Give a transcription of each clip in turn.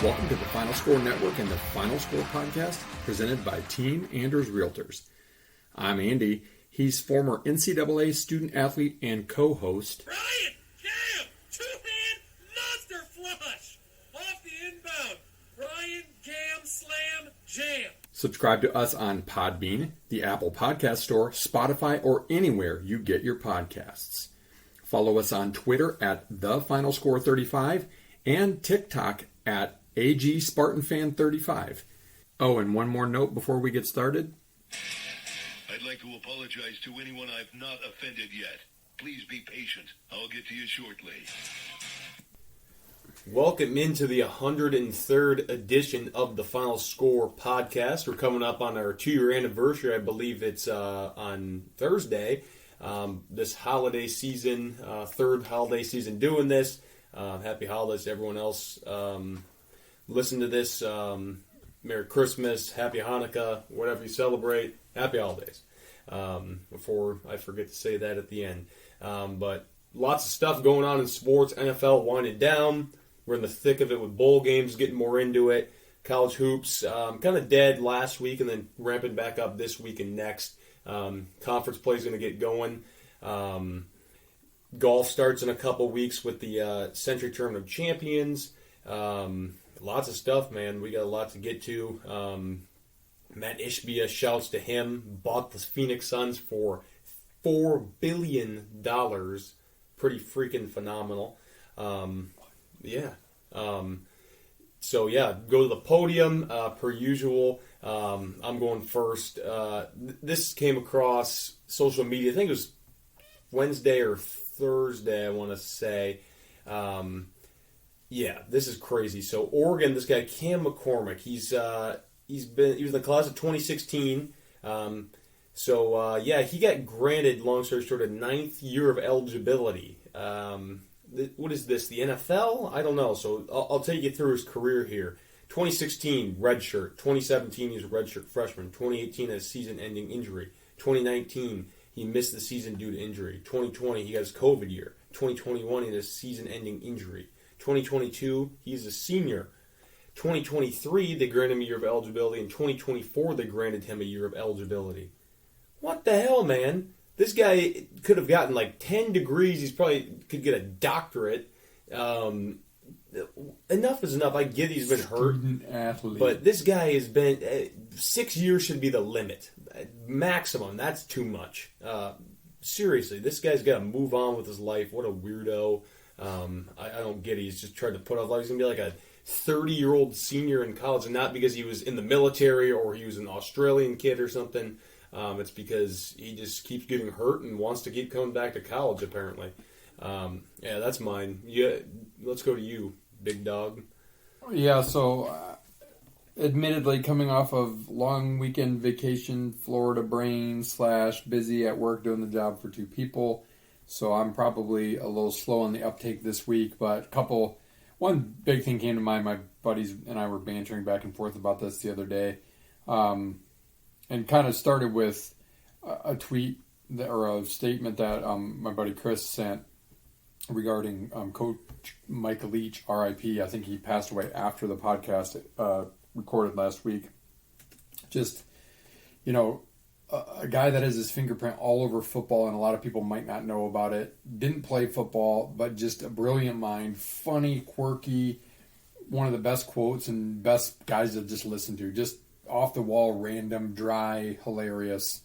Welcome to the Final Score Network and the Final Score podcast presented by Team Anders Realtors. I'm Andy. He's former NCAA student athlete and co-host. Brian, Cam, two-hand monster flush off the inbound. Brian, Cam, slam, jam. Subscribe to us on Podbean, the Apple Podcast Store, Spotify, or anywhere you get your podcasts. Follow us on Twitter at TheFinalScore35 and TikTok at AGSpartanFan35. Oh, and one more note before we get started. I'd like to apologize to anyone I've not offended yet. Please be patient. I'll get to you shortly. Welcome into the 103rd edition of the Final Score podcast. We're coming up on our 2-year anniversary. I believe it's on Thursday. This holiday season, third holiday season doing this. Happy holidays to everyone else. Listen to this. Merry Christmas, Happy Hanukkah, whatever you celebrate. Happy holidays. Before I forget to say that at the end. But lots of stuff going on in sports. NFL winding down. We're in the thick of it with bowl games, getting more into it. College hoops, kind of dead last week and then ramping back up this week and next. Conference play is going to get going. Golf starts in a couple weeks with the Century Tournament of Champions. Lots of stuff, man. We got a lot to get to. Matt Ishbia, shouts to him, bought the Phoenix Suns for $4 billion. Pretty freaking phenomenal. So, go to the podium, per usual. I'm going first. This came across social media. I think it was Wednesday or Thursday, I want to say. This is crazy. So, Oregon, this guy, Cam McCormick, he was in the class of 2016. He got granted, long story short, a 9th year of eligibility. What is this, the NFL? I don't know. So I'll take you through his career here. 2016, redshirt. 2017, he was a redshirt freshman. 2018, a season-ending injury. 2019, he missed the season due to injury. 2020, he got his COVID year. 2021, he had a season-ending injury. 2022, he's a senior. 2023, they granted him a year of eligibility. In 2024, they granted him a year of eligibility. What the hell, man? This guy could have gotten like 10 degrees. He's probably could get a doctorate. Enough is enough. I get he's been hurt. Athlete. But this guy has been... 6 years should be the limit. Maximum. That's too much. Seriously, this guy's got to move on with his life. What a weirdo. I don't get it. He's just tried to put off life. He's going to be like a 30-year-old senior in college, and not because he was in the military or he was an Australian kid or something. It's because he just keeps getting hurt and wants to keep coming back to college, apparently. That's mine. Yeah, let's go to you, big dog. Yeah, so admittedly coming off of long weekend vacation, Florida brain / busy at work doing the job for 2 people. So I'm probably a little slow on the uptake this week, but one big thing came to mind. My buddies and I were bantering back and forth about this the other day. And kind of started with a tweet or a statement that my buddy Chris sent regarding Coach Mike Leach, RIP. I think he passed away after the podcast recorded last week. Just, a guy that has his fingerprint all over football, and a lot of people might not know about it. Didn't play football, but just a brilliant mind, funny, quirky, one of the best quotes and best guys to just listen to. Just off the wall, random, dry, hilarious.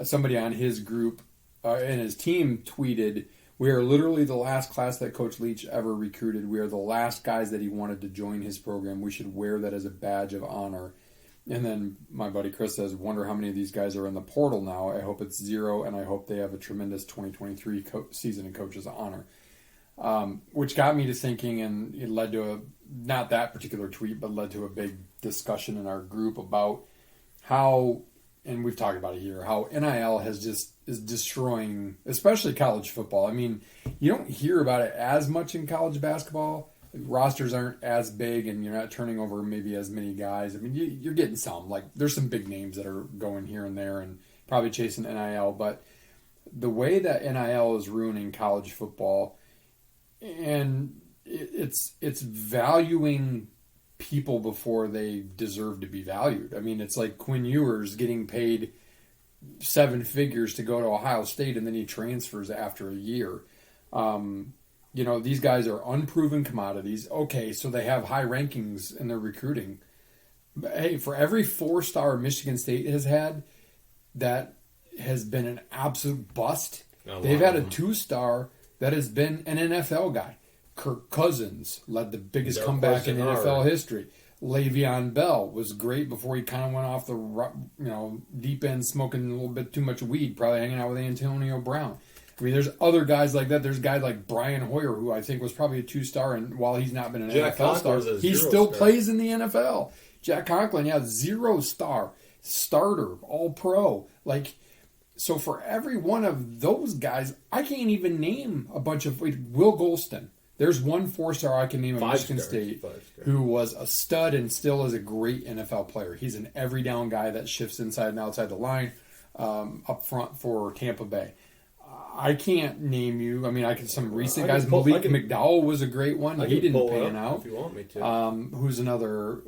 Somebody on his group and his team tweeted, "We are literally the last class that Coach Leach ever recruited. We are the last guys that he wanted to join his program. We should wear that as a badge of honor." And then my buddy Chris says, "Wonder how many of these guys are in the portal now. I hope it's 0, and I hope they have a tremendous 2023 season in Coach's honor." Which got me to thinking, and it led to not that particular tweet, but led to a big discussion in our group about how, and we've talked about it here, how NIL is destroying, especially college football. I mean, you don't hear about it as much in college basketball. Rosters aren't as big, and you're not turning over maybe as many guys. I mean, you're getting some. Like, there's some big names that are going here and there and probably chasing NIL, but the way that NIL is ruining college football, and it's valuing people before they deserve to be valued. I mean, it's like Quinn Ewers getting paid 7 figures to go to Ohio State, and then he transfers after a year. These guys are unproven commodities. Okay, so they have high rankings in their recruiting. But hey, for every 4-star Michigan State has had, that has been an absolute bust. They've had a 2-star that has been an NFL guy. Kirk Cousins led the biggest comeback in NFL history. Le'Veon Bell was great before he kind of went off the deep end, smoking a little bit too much weed, probably hanging out with Antonio Brown. I mean, there's other guys like that. There's guys like Brian Hoyer, who I think was probably a 2-star, and while he's not been an NFL star, he still plays in the NFL. Jack Conklin, 0-star, starter, all-pro. So for every one of those guys, I can't even name a bunch of... Will Golston. There's one 4-star I can name at Michigan State who was a stud and still is a great NFL player. He's an every down guy that shifts inside and outside the line up front for Tampa Bay. I can't name you. I mean, I can some recent guys. Malik McDowell was a great one. He didn't pan out. If you want me to. Who's another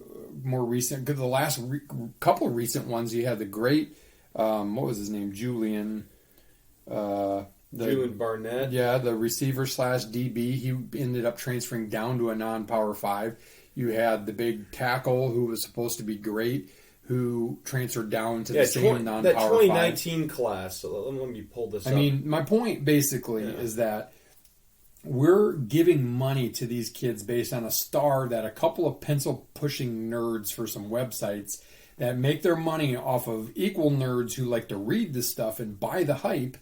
more recent? Because the last couple of recent ones, you had the great. What was his name? Julian. Julian Barnett. Yeah, the receiver / DB. He ended up transferring down to a non-Power 5. You had the big tackle who was supposed to be great, who transferred down to the same non-Power 5. That 2019 class. So let me pull this up. I mean, my point basically is that we're giving money to these kids based on a star that a couple of pencil-pushing nerds for some websites that make their money off of equal nerds who like to read this stuff and buy the hype.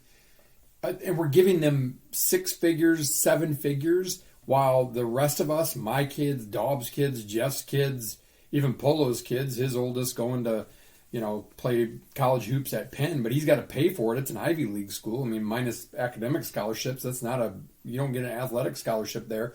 And we're giving them 6 figures, 7 figures, while the rest of us, my kids, Dobbs' kids, Jeff's kids, even Polo's kids, his oldest going to, play college hoops at Penn, but he's got to pay for it. It's an Ivy League school. I mean, minus academic scholarships, you don't get an athletic scholarship there.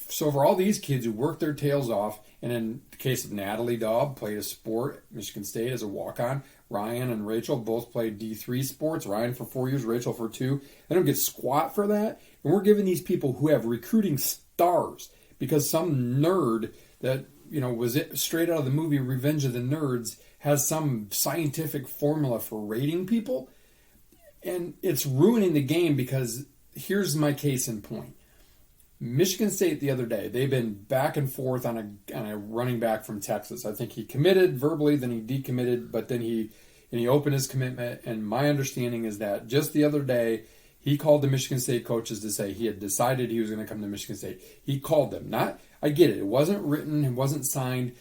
So for all these kids who work their tails off, and in the case of Natalie Daub, played a sport at Michigan State as a walk-on. Ryan and Rachel both played D3 sports. Ryan for 4 years, Rachel for 2. They don't get squat for that. And we're giving these people who have recruiting stars because some nerd that was straight out of the movie Revenge of the Nerds has some scientific formula for rating people. And it's ruining the game because here's my case in point. Michigan State the other day, they've been back and forth on a running back from Texas. I think he committed verbally, then he decommitted, but then he opened his commitment. And my understanding is that just the other day, he called the Michigan State coaches to say he had decided he was going to come to Michigan State. He called them. I get it. It wasn't written. It wasn't signed.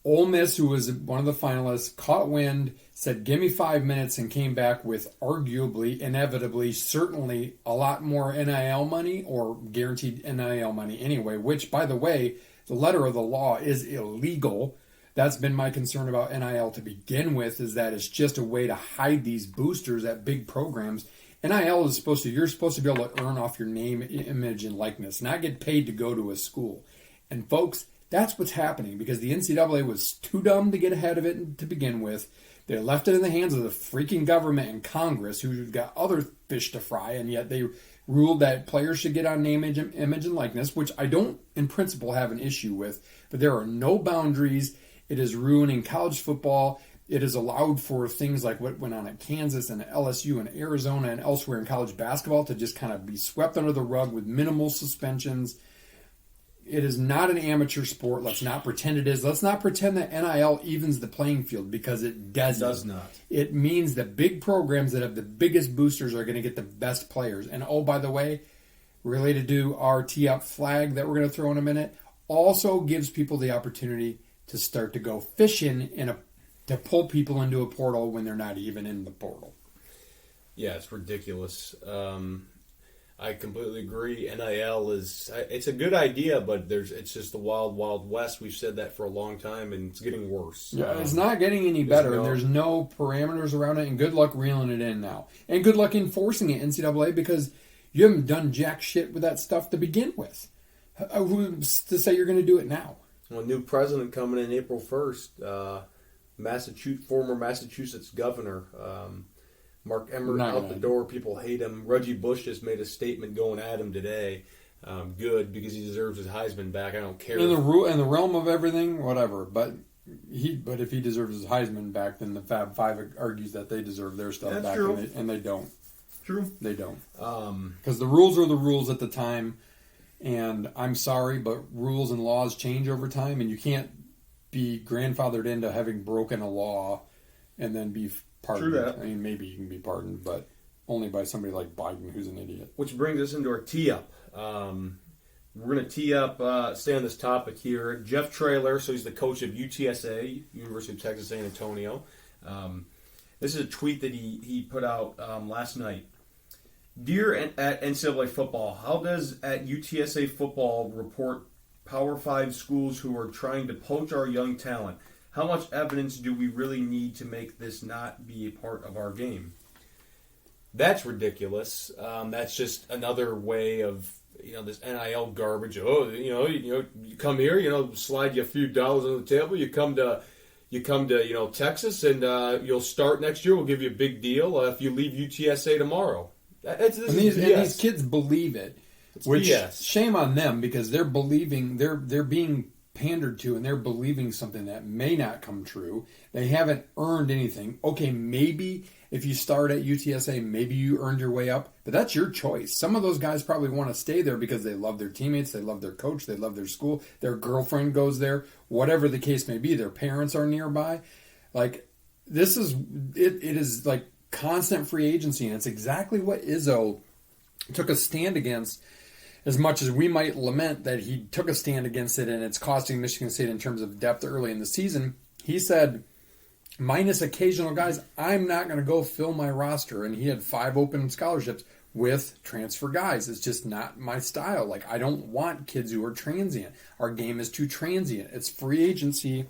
Ole Miss, who was one of the finalists, caught wind, said, give me 5 minutes, and came back with arguably, inevitably, certainly a lot more NIL money or guaranteed NIL money anyway, which, by the way, the letter of the law is illegal. That's been my concern about NIL to begin with, is that it's just a way to hide these boosters at big programs. NIL is you're supposed to be able to earn off your name, image, and likeness, not get paid to go to a school. And folks, that's what's happening because the NCAA was too dumb to get ahead of it to begin with. They left it in the hands of the freaking government and Congress, who've got other fish to fry, and yet they ruled that players should get on name, image, and likeness, which I don't, in principle, have an issue with. But there are no boundaries. It is ruining college football. It has allowed for things like what went on at Kansas and LSU and Arizona and elsewhere in college basketball to just kind of be swept under the rug with minimal suspensions. It is not an amateur sport. Let's not pretend it is. Let's not pretend that NIL evens the playing field because it doesn't. It does not. It means the big programs that have the biggest boosters are going to get the best players. And oh, by the way, related to our tee-up flag that we're going to throw in a minute, also gives people the opportunity to start to go fishing to pull people into a portal when they're not even in the portal. Yeah, it's ridiculous. I completely agree. NIL it's a good idea, but it's just the wild, wild west. We've said that for a long time, and it's getting worse. Yeah, it's not getting any better. There's no parameters around it, and good luck reeling it in now. And good luck enforcing it, NCAA, because you haven't done jack shit with that stuff to begin with. Who's to say you're going to do it now? Well, new president coming in April 1st, former Massachusetts governor, Mark Emmert out the door. People hate him. Reggie Bush just made a statement going at him today. good because he deserves his Heisman back. I don't care. In the realm of everything, whatever. But if he deserves his Heisman back, then the Fab Five argues that they deserve their stuff That's back, true. And they don't. True. They don't. Because the rules are the rules at the time, and I'm sorry, but rules and laws change over time, and you can't be grandfathered into having broken a law and then be pardoned. True that. I mean, maybe you can be pardoned, but only by somebody like Biden, who's an idiot. Which brings us into our tee-up. We're going to tee up, stay on this topic here. Jeff Traylor, so he's the coach of UTSA, University of Texas San Antonio. This is a tweet that he put out last night. Dear at NCAA football, how does at UTSA football report Power 5 schools who are trying to poach our young talent? How much evidence do we really need to make this not be a part of our game? That's ridiculous. That's just another way of this NIL garbage. Oh, you come here, slide you a few dollars on the table. You come to Texas, and you'll start next year. We'll give you a big deal if you leave UTSA tomorrow. And these kids believe it, which BS. Shame on them because they're believing they're being pandered to, and they're believing something that may not come true. They haven't earned anything. Okay, maybe if you start at UTSA, maybe you earned your way up, but that's your choice. Some of those guys probably want to stay there because they love their teammates, they love their coach, they love their school, their girlfriend goes there, whatever the case may be, their parents are nearby. Like, this is, it is like constant free agency, and it's exactly what Izzo took a stand against. As much as we might lament that he took a stand against it and it's costing Michigan State in terms of depth early in the season, he said, minus occasional guys, I'm not going to go fill my roster. And he had 5 open scholarships with transfer guys. It's just not my style. Like, I don't want kids who are transient. Our game is too transient. It's free agency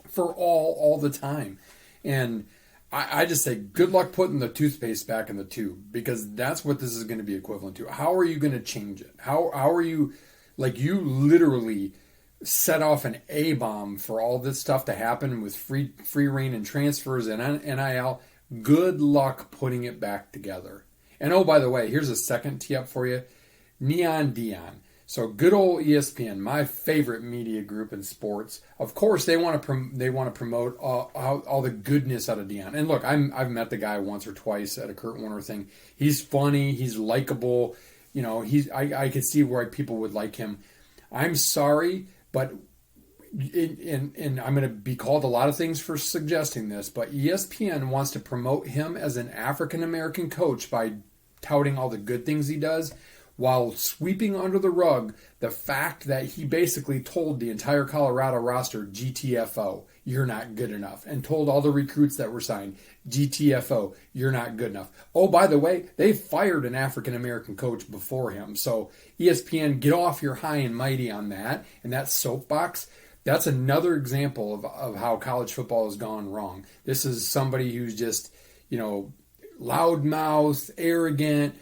for all the time. And I just say, good luck putting the toothpaste back in the tube, because that's what this is going to be equivalent to. How are you going to change it? How are you, like, you literally set off an A-bomb for all this stuff to happen with free reign and transfers and NIL. Good luck putting it back together. And oh, by the way, here's a second tee up for you. Neon Dion. So good old ESPN, my favorite media group in sports. Of course, they want to promote all the goodness out of Dion. And look, I've met the guy once or twice at a Kurt Warner thing. He's funny. He's likable. I could see why people would like him. I'm sorry, but and I'm going to be called a lot of things for suggesting this, but ESPN wants to promote him as an African American coach by touting all the good things he does, while sweeping under the rug the fact that he basically told the entire Colorado roster, GTFO, you're not good enough, and told all the recruits that were signed, GTFO, you're not good enough. Oh, by the way, they fired an African-American coach before him. So ESPN, get off your high and mighty on that, and that soapbox. That's another example of how college football has gone wrong. This is somebody who's just, loudmouth, arrogant.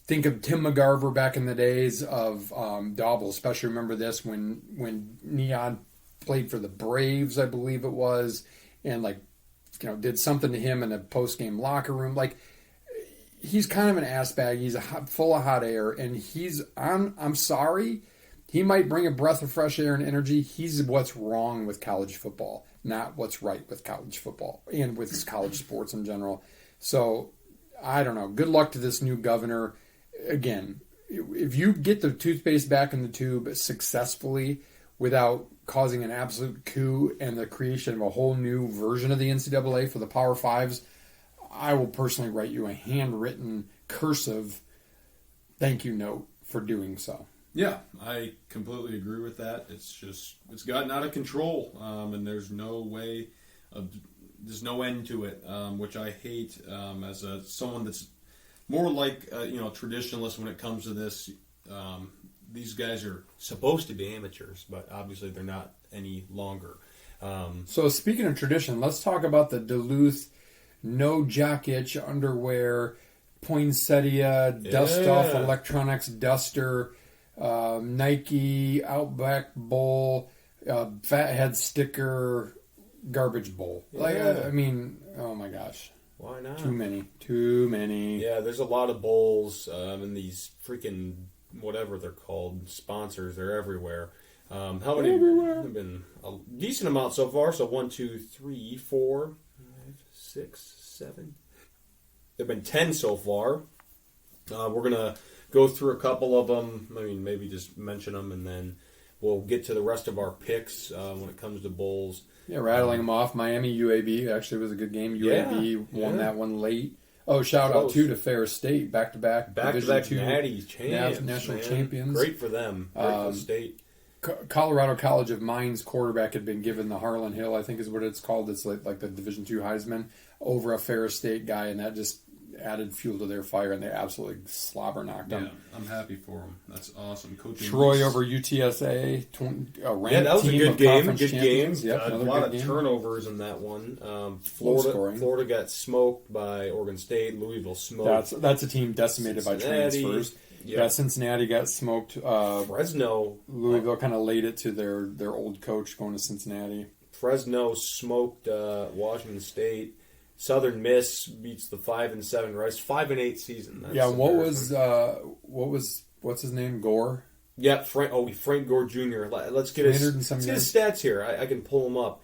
Think of Tim McGarver back in the days of Dauble. Especially remember this when Neon played for the Braves, I believe it was, and did something to him in a post-game locker room. Like, he's kind of an ass bag. He's full of hot air, and I'm sorry, he might bring a breath of fresh air and energy. He's what's wrong with college football, not what's right with college football and with college sports in general. So I don't know. Good luck to this new governor. Again, if you get the toothpaste back in the tube successfully without causing an absolute coup and the creation of a whole new version of the NCAA for the Power Fives, I will personally write you a handwritten cursive thank you note for doing so. Yeah, I completely agree with that. It's gotten out of control, and there's no end to it, which I hate as someone that's more like traditionalist when it comes to this. These guys are supposed to be amateurs, but obviously they're not any longer. So speaking of tradition, let's talk about the Duluth no jock itch underwear poinsettia dust off electronics duster, Nike Outback bowl, fathead sticker garbage bowl. I mean, oh my gosh. Why not? Too many. Yeah, there's a lot of bowls and these freaking whatever they're called, sponsors. They're everywhere. How many? Everywhere. There have been a decent amount so far. So 1, 2, 3, 4, 5, 6, 7. There have been 10 so far. We're gonna go through a couple of them. I mean, maybe just mention them, and then we'll get to the rest of our picks when it comes to bowls. Yeah, rattling them off. Miami UAB actually was a good game. UAB won that one late. Oh, shout out too to Ferris State, back-to-back Division II Natty champs, national champions. Great for them. Great for the state. Colorado College of Mines quarterback had been given the Harlan Hill, I think is what it's called. It's like the Division II Heisman over a Ferris State guy, and that just added fuel to their fire, and they absolutely slobber knocked them. Yeah, I'm happy for them. That's awesome. Coaching Troy over UTSA, a ranked that was a team good of game. conference Good game. champions. Yep, A another lot good of game. turnovers in that one. Low scoring. Florida got smoked by Oregon State. Louisville smoked. That's a team decimated by Cincinnati. transfers. Yep. Yeah, Cincinnati got smoked. Fresno. Louisville kind of laid it to their old coach going to Cincinnati. Fresno smoked Washington State. Southern Miss beats the 5-7 Rice 5-8 season. That's what's his name? Gore. Yeah, Frank Gore Jr. Let's get his stats here. I can pull them up.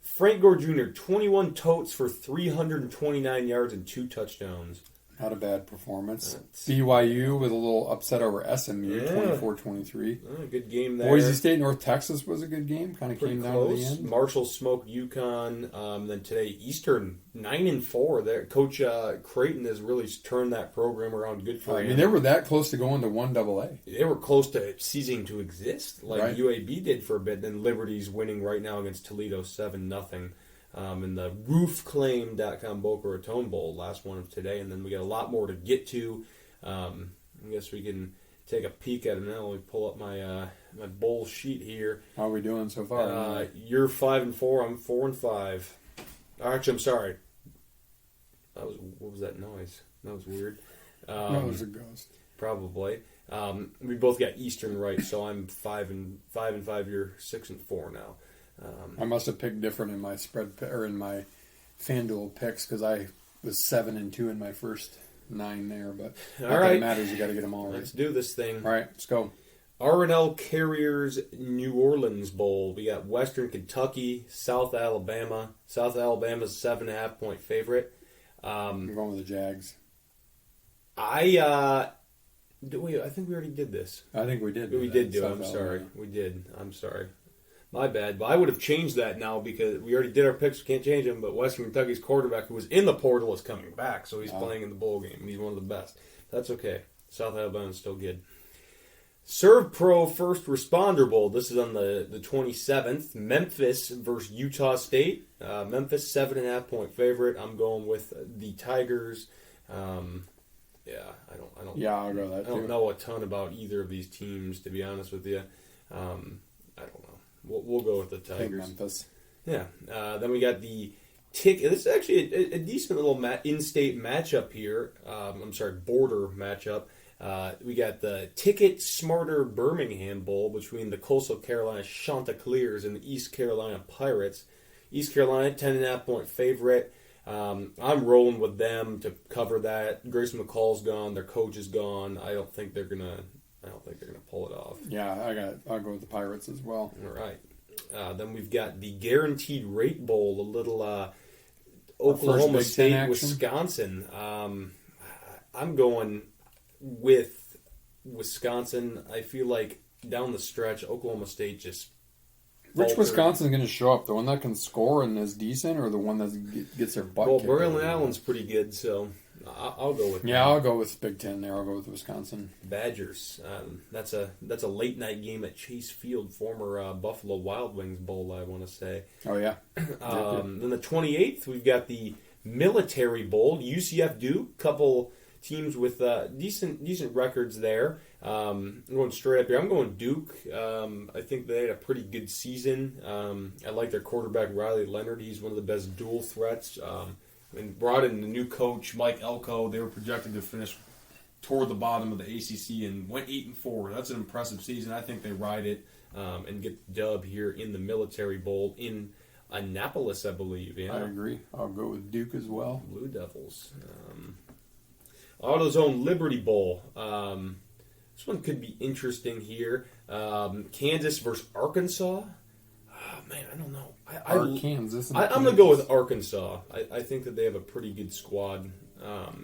Frank Gore Jr. 21 totes for 329 yards and 2 touchdowns. Not a bad performance. BYU with a little upset over SMU, 24-23. Good game there. Boise State, North Texas was a good game. Kind of Pretty came down close. to the end. Marshall smoked UConn. Then today, Eastern 9-4. There, Coach Creighton has really turned that program around. Good for him. I mean, they were that close to going to 1AA. They were close to ceasing to exist, like Right. UAB did for a bit. Then Liberty's winning right now against Toledo 7-0. In the roofclaim.com Boca Raton Bowl, last one of today, and then we got a lot more to get to. I guess we can take a peek at it now. Let me pull up my my bowl sheet here. How are we doing so far? You're 5-4. I'm 4-5. Actually, I'm sorry. What was that noise? That was weird. No, there's a ghost. Probably. We both got Eastern right, so I'm 5-5. You're 6-4 now. I must have picked different in my spread or in my FanDuel picks because I was 7-2 in my first 9 there. But not that it matters. You got to get them all right. Let's do this thing. All right, let's go. R&L Carriers New Orleans Bowl. We got Western Kentucky, South Alabama. South Alabama's 7.5-point favorite. I'm going with the Jags. I think we already did this. I think we did. We did do it. South I'm Alabama. sorry. We did. I'm sorry. My bad. But I would have changed that now because we already did our picks. We can't change them. But Western Kentucky's quarterback, who was in the portal, is coming back. So he's playing in the bowl game. And he's one of the best. That's okay. South Alabama's still good. Serve Pro First Responder Bowl. This is on the 27th. Memphis versus Utah State. Memphis 7.5-point favorite. I'm going with the Tigers. Yeah, I don't. Yeah, I'll go that I don't know a ton about either of these teams, to be honest with you. I don't know. We'll go with the Tigers. Memphis. Yeah. Then we got the ticket. This is actually a decent little in-state matchup here. Border matchup. We got the Ticket Smarter Birmingham Bowl between the Coastal Carolina Chanticleers and the East Carolina Pirates. East Carolina 10.5-point favorite. I'm rolling with them to cover that. Grayson McCall's gone. Their coach is gone. I don't think they're gonna pull it off. Yeah, I'll go with the Pirates as well. All right. Then we've got the Guaranteed Rate Bowl, a little Oklahoma State, Wisconsin. I'm going with Wisconsin. I feel like down the stretch, Oklahoma State just Which faltered. Wisconsin's going to show up? The one that can score and is decent, or the one that gets their butt kicked? Well, Braylon Allen's pretty good, so I'll go with. Yeah, I'll go with Big Ten there. I'll go with Wisconsin. Badgers. That's a late night game at Chase Field, former Buffalo Wild Wings Bowl, I want to say. Oh yeah. Then the 28th, we've got the Military Bowl, UCF Duke, couple teams with decent records there. I'm going straight up here. I'm going Duke. I think they had a pretty good season. I like their quarterback, Riley Leonard. He's one of the best dual threats. And brought in the new coach, Mike Elko. They were projected to finish toward the bottom of the ACC and went 8-4. That's an impressive season. I think they ride it and get the dub here in the Military Bowl in Annapolis, I believe. Yeah, I agree. I'll go with Duke as well. Blue Devils. AutoZone Liberty Bowl. This one could be interesting here. Kansas versus Arkansas. Oh, man, I don't know. Kansas. I'm going to go with Arkansas. I think that they have a pretty good squad.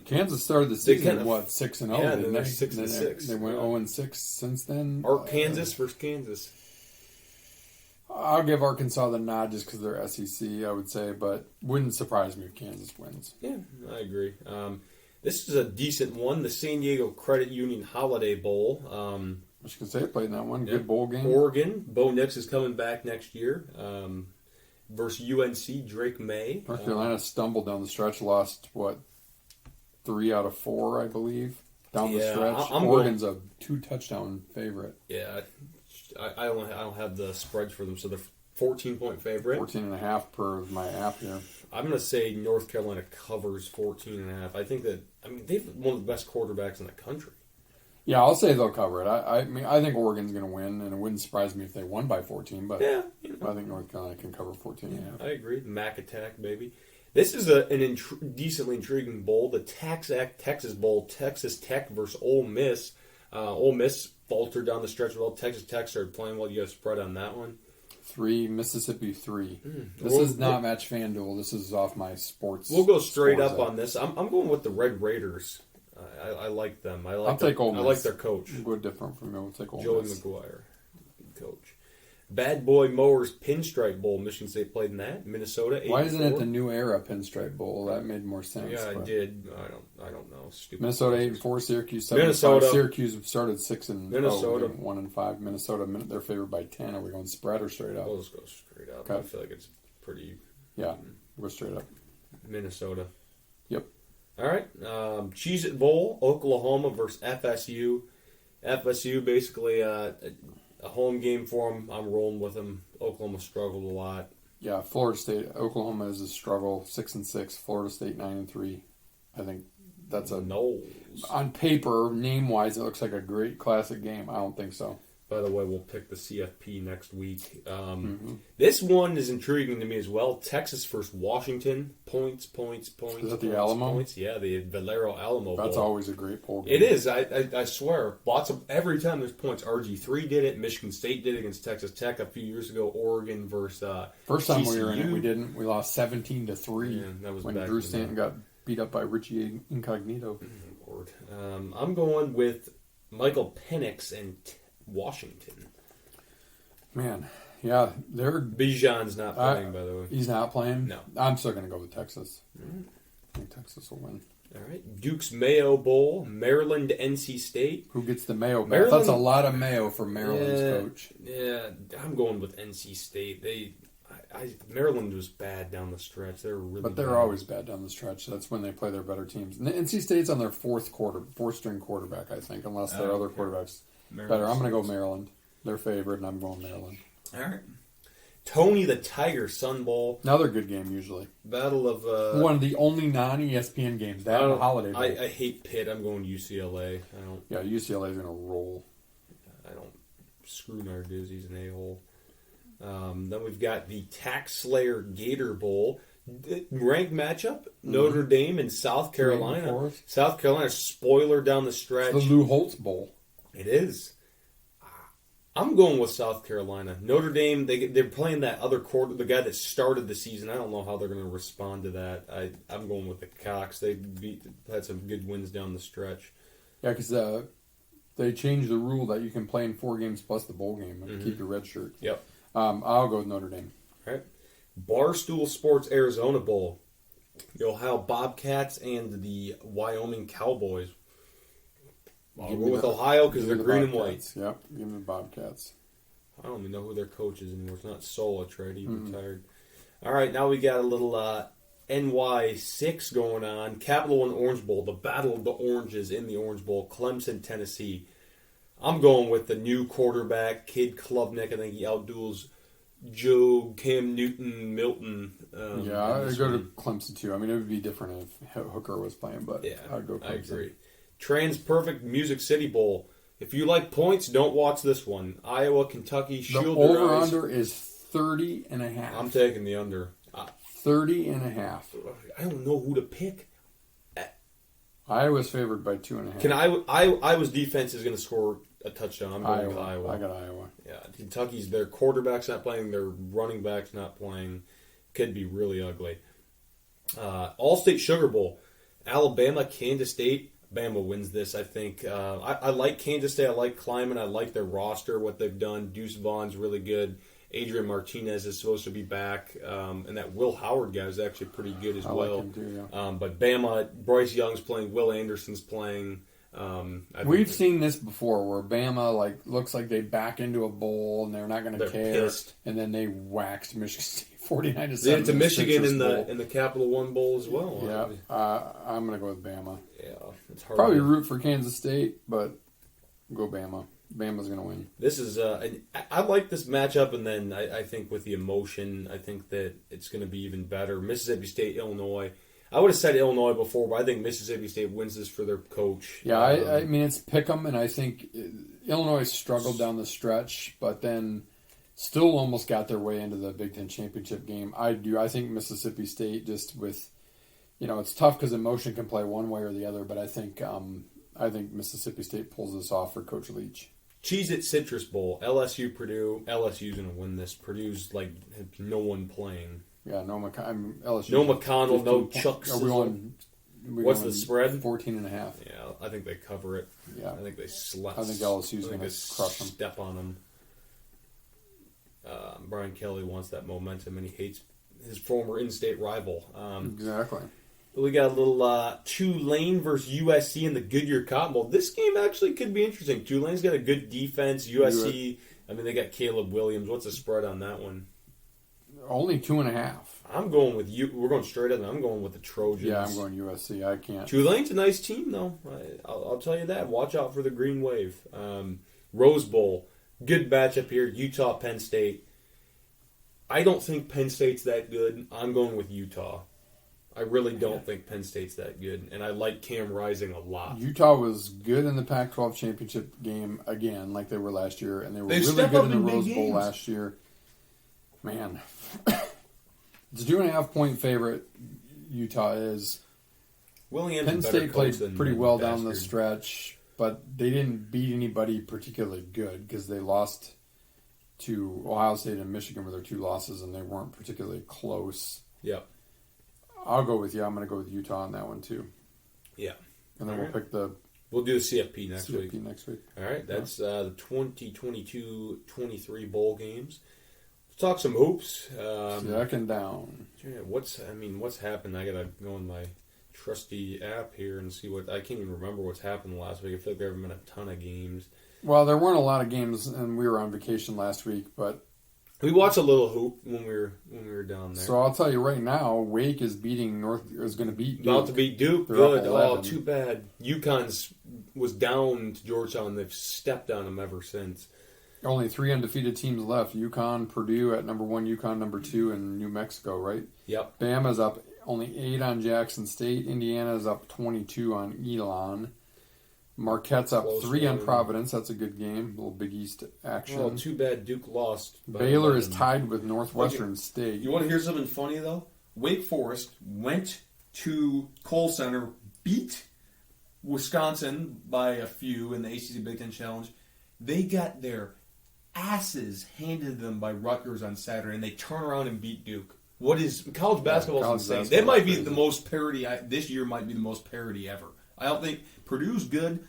Kansas started the season, 6-0? Yeah, and they're 6-6. They went 0-6 since then. Kansas versus Kansas. I'll give Arkansas the nod just because they're SEC, I would say, but wouldn't surprise me if Kansas wins. Yeah, I agree. This is a decent one, the San Diego Credit Union Holiday Bowl. Michigan State played in that one. Good bowl game. Oregon. Bo Nix is coming back next year. Versus UNC, Drake May. North Carolina stumbled down the stretch, lost, 3 out of 4, I believe, down the stretch. Oregon's a 2-touchdown favorite. Yeah, I don't have the spreads for them, so they're 14-point favorite. 14.5 per my app here. I'm going to say North Carolina covers 14.5. I think that, they've one of the best quarterbacks in the country. Yeah, I'll say they'll cover it. I think Oregon's going to win, and it wouldn't surprise me if they won by 14, but I think North Carolina can cover 14.5. I agree. Mac Attack, baby. This is an decently intriguing bowl, the Tax Act Texas Bowl, Texas Tech versus Ole Miss. Ole Miss faltered down the stretch well. Texas Tech started playing well. You got a spread on that one? 3, Mississippi 3. This is not match FanDuel. This is off my sports. We'll go straight up on this. I'm going with the Red Raiders. I like them. I'll take Ole Miss. I like their coach. Go different from me. We'll take Ole Joey Miss. McGuire, good coach. Bad Boy Mowers Pinstripe Bowl. Michigan State played in that. Minnesota. 84. Why isn't it the New Era Pinstripe Bowl? That made more sense. Yeah, I did. I don't know. Stupid. Minnesota 8-4, Syracuse 7-5. Minnesota. Syracuse started 6-0. Minnesota 1-5. Minnesota. They're favored by 10. Are we going spread or straight up? We'll just go straight up. Okay. I feel like it's pretty. Yeah, go straight up. Minnesota. Yep. All right. Cheez-It Bowl. Oklahoma versus FSU. FSU basically a home game for them. I'm rolling with them. Oklahoma struggled a lot. Yeah, Florida State. Oklahoma is a struggle. 6-6. Florida State 9-3. I think that's a Knowles. On paper, name wise, it looks like a great classic game. I don't think so. By the way, we'll pick the CFP next week. This one is intriguing to me as well. Texas versus Washington. Points. Is that the Alamo? Points. Yeah, the Valero Alamo That's Bowl. always a great bowl game. It is. I swear. Every time there's points. RG3 did it. Michigan State did it against Texas Tech a few years ago. Oregon versus First time TCU. we were in it, we didn't. We lost 17-3. Yeah, that was when back Drew in Stanton got beat up by Richie Incognito. Lord. I'm going with Michael Penix and Washington. Man, yeah, they're Bijan's not playing, by the way. He's not playing? No. I'm still going to go with Texas. I think Texas will win. All right. Duke's Mayo Bowl, Maryland, NC State. Who gets the Mayo? Maryland? That's a lot of Mayo for Maryland's coach. Yeah, I'm going with NC State. Maryland was bad down the stretch. They were really But they're bad. always bad down the stretch. That's when they play their better teams. And NC State's on their fourth string quarterback, I think, unless their other quarterback's better. I'm going to go Maryland. They're favored, and I'm going Maryland. All right. Tony the Tiger Sun Bowl. Another good game, usually. Battle of... One of the only non-ESPN games. That and Holiday Bowl. I hate Pitt. I'm going UCLA. Yeah, UCLA's going to roll. I don't... Screw Narduzzi's he's an a-hole. Then we've got the Tax Slayer Gator Bowl. Ranked matchup. Notre Dame and South Carolina. South Carolina, spoiler down the stretch. It's the Lou Holtz Bowl. It is. I'm going with South Carolina. Notre Dame, they're playing that other quarter, the guy that started the season. I don't know how they're going to respond to that. I'm going with the Cox. They had some good wins down the stretch. Yeah, because they changed the rule that you can play in 4 games plus the bowl game and keep your red shirt. Yep. I'll go with Notre Dame. All right. Barstool Sports Arizona Bowl. The Ohio Bobcats and the Wyoming Cowboys. I'll go with Ohio because they're green and white. Yep, give me the Bobcats. I don't even know who their coach is anymore. It's not Solich, right? He retired. All right, now we got a little NY6 going on. Capital One Orange Bowl, the Battle of the Oranges in the Orange Bowl, Clemson, Tennessee. I'm going with the new quarterback, Cade Klubnik. I think he outduels Joe, Cam Newton, Milton. I'd go to Clemson too. I mean, it would be different if Hooker was playing, but yeah, I'd go Clemson. I agree. Trans Perfect Music City Bowl. If you like points, don't watch this one. Iowa, Kentucky, Shield. The over-under is 30.5. I'm taking the under. 30.5. I don't know who to pick. Iowa's favored by 2.5. Can Iowa's defense is going to score a touchdown. I'm going with Iowa. I got Iowa. Yeah, Kentucky's their quarterback's not playing, their running back's not playing. Could be really ugly. All-State Sugar Bowl, Alabama, Kansas State. Bama wins this, I think. I like Kansas State. I like Kleiman. I like their roster, what they've done. Deuce Vaughn's really good. Adrian Martinez is supposed to be back. And that Will Howard guy is actually pretty good as well. Like him too, yeah. But Bama, Bryce Young's playing. Will Anderson's playing. We've seen this before where Bama looks like they back into a bowl and they're not going to care. Pissed. And then they waxed Michigan State 49-7. Yeah, to Michigan in the Capital One Bowl as well. Yeah, I'm going to go with Bama. Yeah, it's hard. Probably root for Kansas State, but go Bama. Bama's going to win. This is I like this matchup, and then I think with the emotion, I think that it's going to be even better. Mississippi State, Illinois. I would have said Illinois before, but I think Mississippi State wins this for their coach. Yeah, I mean, it's pick 'em, and I think Illinois struggled down the stretch, but then still almost got their way into the Big Ten championship game. I think Mississippi State just with, it's tough because emotion can play one way or the other, but I think Mississippi State pulls this off for Coach Leach. Cheez-It Citrus Bowl, LSU, Purdue. LSU's going to win this. Purdue's no one playing. Yeah, LSU. No McConnell, no Chuck. What's the spread? 14.5. Yeah, I think they cover it. Yeah, I think they slept. I think LSU's going to crush them. Step on them. Brian Kelly wants that momentum, and he hates his former in-state rival. Exactly. We got a little Tulane versus USC in the Goodyear Cotton Bowl. This game actually could be interesting. Tulane's got a good defense. USC, they got Caleb Williams. What's the spread on that one? Only 2.5. I'm going with you. We're going straight up. I'm going with the Trojans. Yeah, I'm going USC. I can't. Tulane's a nice team, though. I'll tell you that. Watch out for the Green Wave. Rose Bowl. Good matchup here. Utah, Penn State. I don't think Penn State's that good. I'm going with Utah. I really don't think Penn State's that good, and I like Cam Rising a lot. Utah was good in the Pac-12 championship game again, like they were last year, and they were really stepped good up in the in Rose big Bowl games. last year. Man, it's a 2.5-point favorite. Utah is. Williams Penn State played pretty well down the bastard. stretch, but they didn't beat anybody particularly good because they lost to Ohio State and Michigan were their two losses, and they weren't particularly close. Yep. I'll go with you. I'm going to go with Utah on that one too. Yeah. And then All we'll pick the We'll do the CFP next CFP week. next week. All right, that's the 2022-23 bowl games. Let's talk some hoops. Second down. Yeah, what's happened? I gotta go on my trusty app here and see what I can't even remember what's happened last week. I feel like there haven't been a ton of games. Well, there weren't a lot of games, and we were on vacation last week, but we watched a little hoop when we were down there. So I'll tell you right now, Wake is going to beat Duke. About to beat Duke. They're Good. up 11. Oh, too bad. UConn's was down to Georgetown. They've stepped on them ever since. Only 3 undefeated teams left. UConn, Purdue at number 1, UConn number 2, and New Mexico, right? Yep. Bama's up only 8 on Jackson State. Indiana's up 22 on Elon. Marquette's up Close 3 on one. Providence. That's a good game. A little Big East action. Well, too bad Duke lost. by Baylor is 11. tied with Northwestern State. You want to hear something funny, though? Wake Forest went to Kohl Center, beat Wisconsin by a few in the ACC Big Ten Challenge. They got their asses handed to them by Rutgers on Saturday, and they turn around and beat Duke. What is college basketball? college is insane. basketball That might be is the crazy. most parity. This year might be the most parity ever. I don't think Purdue's good.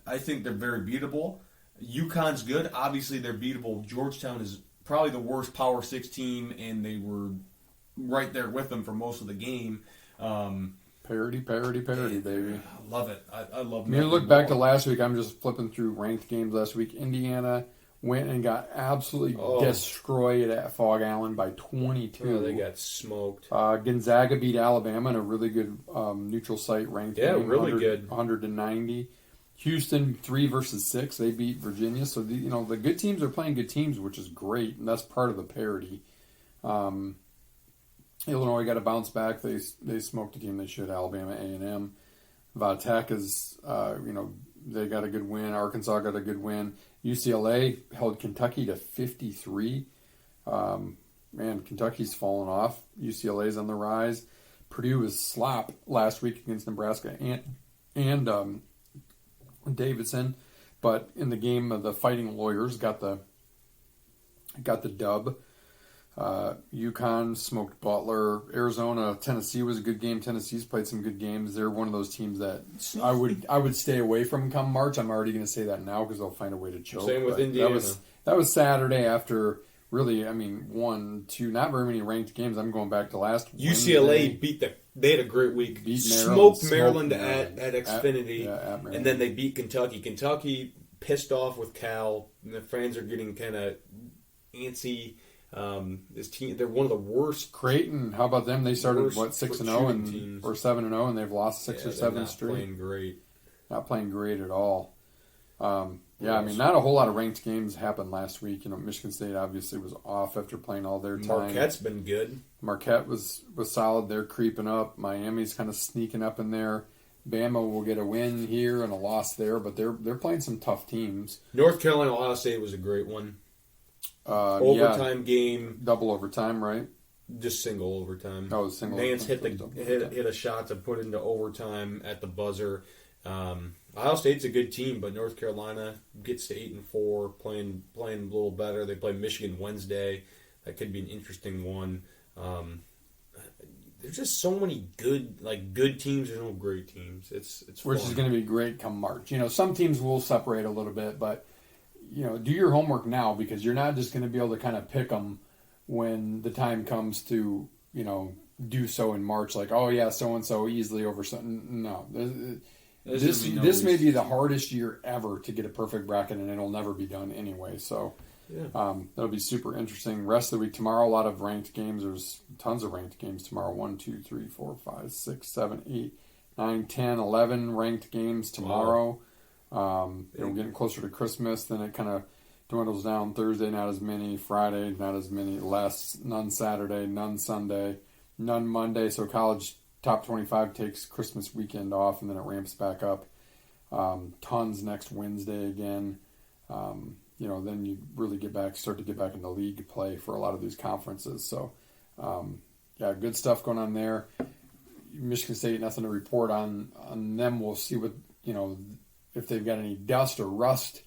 I think they're very beatable. UConn's good. Obviously, they're beatable. Georgetown is probably the worst Power 6 team, and they were right there with them for most of the game. Parity, baby. I love it. I love When you nothing look back to more. last week, I'm just flipping through ranked games last week. Indiana went and got absolutely destroyed at Fog Allen by 22. Oh, they got smoked. Gonzaga beat Alabama in a really good neutral site ranked Yeah, game. really good. 190. Houston 3 versus 6. They beat Virginia. So the good teams are playing good teams, which is great, and that's part of the parity. Illinois got to bounce back. They smoked a team they should. Alabama A&M. Vatech is they got a good win. Arkansas got a good win. UCLA held Kentucky to 53. Kentucky's fallen off. UCLA's on the rise. Purdue was slop last week against Nebraska and Davidson. But in the game, the Fighting Lawyers got the dub. UConn smoked Butler. Arizona, Tennessee was a good game. Tennessee's played some good games. They're one of those teams that I would stay away from come March. I'm already going to say that now because they'll find a way to choke. Same with Indiana. That was Saturday after really, one, two, not very many ranked games. I'm going back to last UCLA Wednesday. they had a great week. Beat Smoked Maryland at Xfinity, at Maryland. and then they beat Kentucky. Kentucky pissed off with Cal, and the fans are getting kind of antsy. This team, they're one of the worst. Creighton, how about them? They started 6-0 or 7-0, and they've lost 6 or 7 straight. Playing great. Not playing great at all. Not a whole lot of ranked games happened last week. Michigan State obviously was off after playing all their time. Marquette's been good. Marquette was solid. They're creeping up. Miami's kind of sneaking up in there. Bama will get a win here and a loss there, but they're playing some tough teams. North Carolina, Ohio State was a great one. Overtime game. Double overtime, right? Just single overtime. Oh, single Nance overtime. hit a shot to put into overtime at the buzzer. Ohio State's a good team, but North Carolina gets to 8-4, playing a little better. They play Michigan Wednesday. That could be an interesting one. There's just so many good teams. There's no great teams. It's which fun. is going to be great come March. Some teams will separate a little bit, but do your homework now because you're not just going to be able to kind of pick them when the time comes to do so in March. Like, oh yeah, so and so easily over something. No, this may be the hardest year ever to get a perfect bracket, and it'll never be done anyway. So. Yeah. That'll be super interesting. Rest of the week tomorrow, a lot of ranked games. There's tons of ranked games tomorrow. 1, 2, 3, 4, 5, 6, 7, 8, 9, 10, 11 ranked games tomorrow. Getting closer to Christmas, then it kind of dwindles down. Thursday, not as many. Friday, not as many. Less. None Saturday, none Sunday, none Monday. So college top 25 takes Christmas weekend off, and then it ramps back up. Tons next Wednesday again. Then you really start to get back into league play for a lot of these conferences. So, good stuff going on there. Michigan State, nothing to report on them. We'll see what, if they've got any dust or rust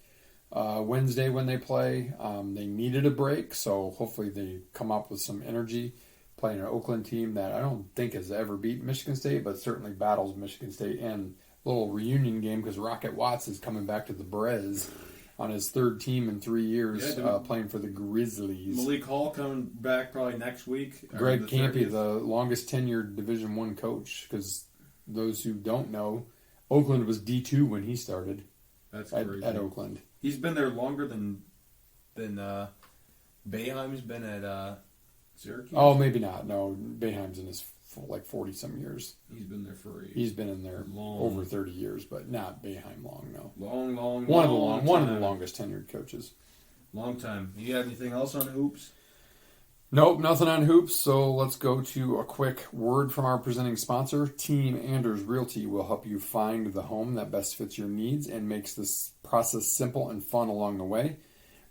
Wednesday when they play. They needed a break, so hopefully they come up with some energy playing an Oakland team that I don't think has ever beaten Michigan State, but certainly battles Michigan State. And a little reunion game because Rocket Watts is coming back to the Brez on his third team in 3 years, playing for the Grizzlies. Malik Hall coming back probably next week. Greg Campy, the longest tenured Division I coach, because those who don't know, Oakland was D2 when he started. That's crazy. At Oakland. He's been there longer than Boeheim's been at Syracuse. Oh, maybe not. No, Boeheim's in his 40-some years. He's been there for He's been in there over 30 years, but not Boeheim long, no. Long One of the longest tenured coaches. Long time. You got anything else on hoops? Nope, nothing on hoops, so let's go to a quick word from our presenting sponsor. Team Anders Realty will help you find the home that best fits your needs and makes this process simple and fun along the way.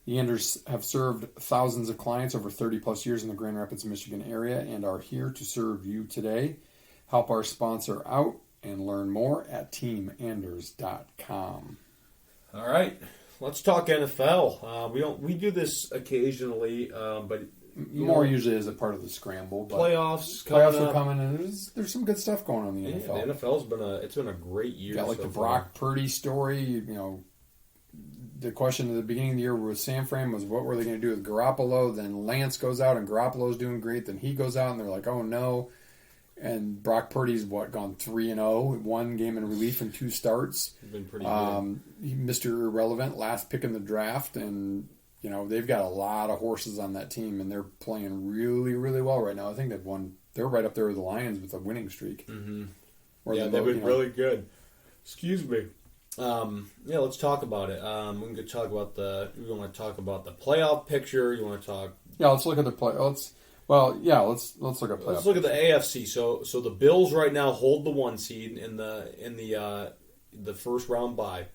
The Anders have served thousands of clients over 30-plus years in the Grand Rapids, Michigan area and are here to serve you today. Help our sponsor out and learn more at teamanders.com. All right, let's talk NFL. We do this occasionally, but more usually as a part of the scramble. But playoffs are coming, and there's some good stuff going on in the NFL. The NFL's been a great year. Got the Brock Purdy story, The question at the beginning of the year with San Fran was what were they going to do with Garoppolo? Then Lance goes out and Garoppolo's doing great. Then he goes out and they're like, oh no. And Brock Purdy's gone 3-0, 1 game in relief and 2 starts. Been pretty good. Mr. Irrelevant, last pick in the draft, and they've got a lot of horses on that team, and they're playing really, really well right now. I think they've won. They're right up there with the Lions with a winning streak. Mm-hmm. They've been really good. Excuse me. Let's talk about it. We can talk about you want to talk about the playoff picture? You want to talk? Yeah, let's look at the play. Let's look at playoff. Let's look at the AFC. So the Bills right now hold the 1 seed in the first round bye.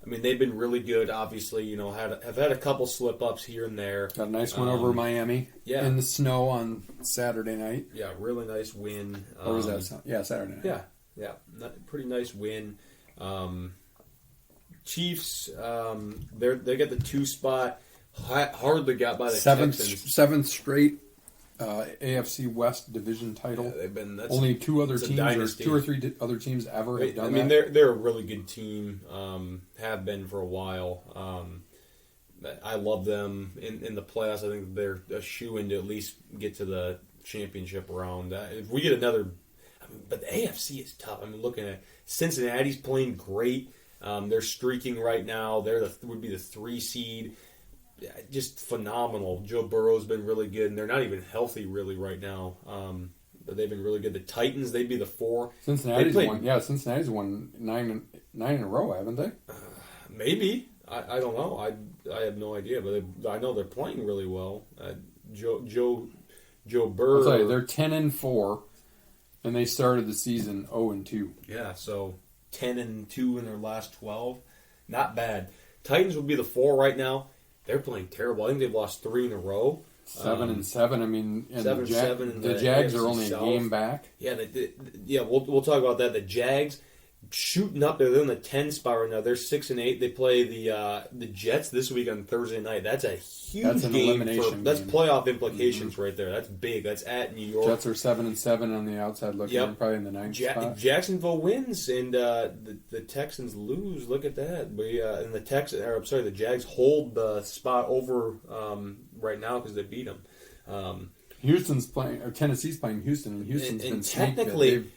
I mean, they've been really good. Obviously, have had a couple slip ups here and there. Got a nice win over Miami. Yeah. In the snow on Saturday night. Yeah, really nice win. Or was that? Yeah, Saturday night. Yeah. Yeah, pretty nice win. Chiefs, they got the 2 spot. Hardly got by the Texans. Seventh straight AFC West division title. Yeah, they've been only 2 other teams, dynasty. or 2 or 3 other teams ever have done I mean, that. they're a really good team. Have been for a while. I love them in the playoffs. I think they're a shoo-in to at least get to the championship round. If we get another, but the AFC is tough. I mean, looking at Cincinnati's playing great. They're streaking right now. Would be the 3 seed. Just phenomenal. Joe Burrow's been really good, and they're not even healthy really right now. But they've been really good. The Titans, they'd be the 4. Cincinnati's won. Yeah, Cincinnati's won 9 in a row, haven't they? Maybe. I don't know. I have no idea, but I know they're playing really well. Joe Burrow. I'll tell you, they're 10-4, and they started the season 0-2. Yeah, so 10-2 in their last 12, not bad. Titans would be the 4 right now. They're playing terrible. I think they've lost 3 in a row. 7-7. I mean, and 7-7. The Jags are AFC only South. a game back. Yeah, we'll talk about that. The Jags shooting up there. They're in the 10 spot right now. They're 6-8. They play the Jets this week on Thursday night. That's a huge game. That's playoff implications right there. That's big. That's at New York. Jets are 7-7 on the outside looking. Yep. They're probably in the 9th spot. Jacksonville wins and the Texans lose. Look at that. And the Jags hold the spot over right now because they beat them. Houston's playing, or Tennessee's playing Houston, and Houston's been technically.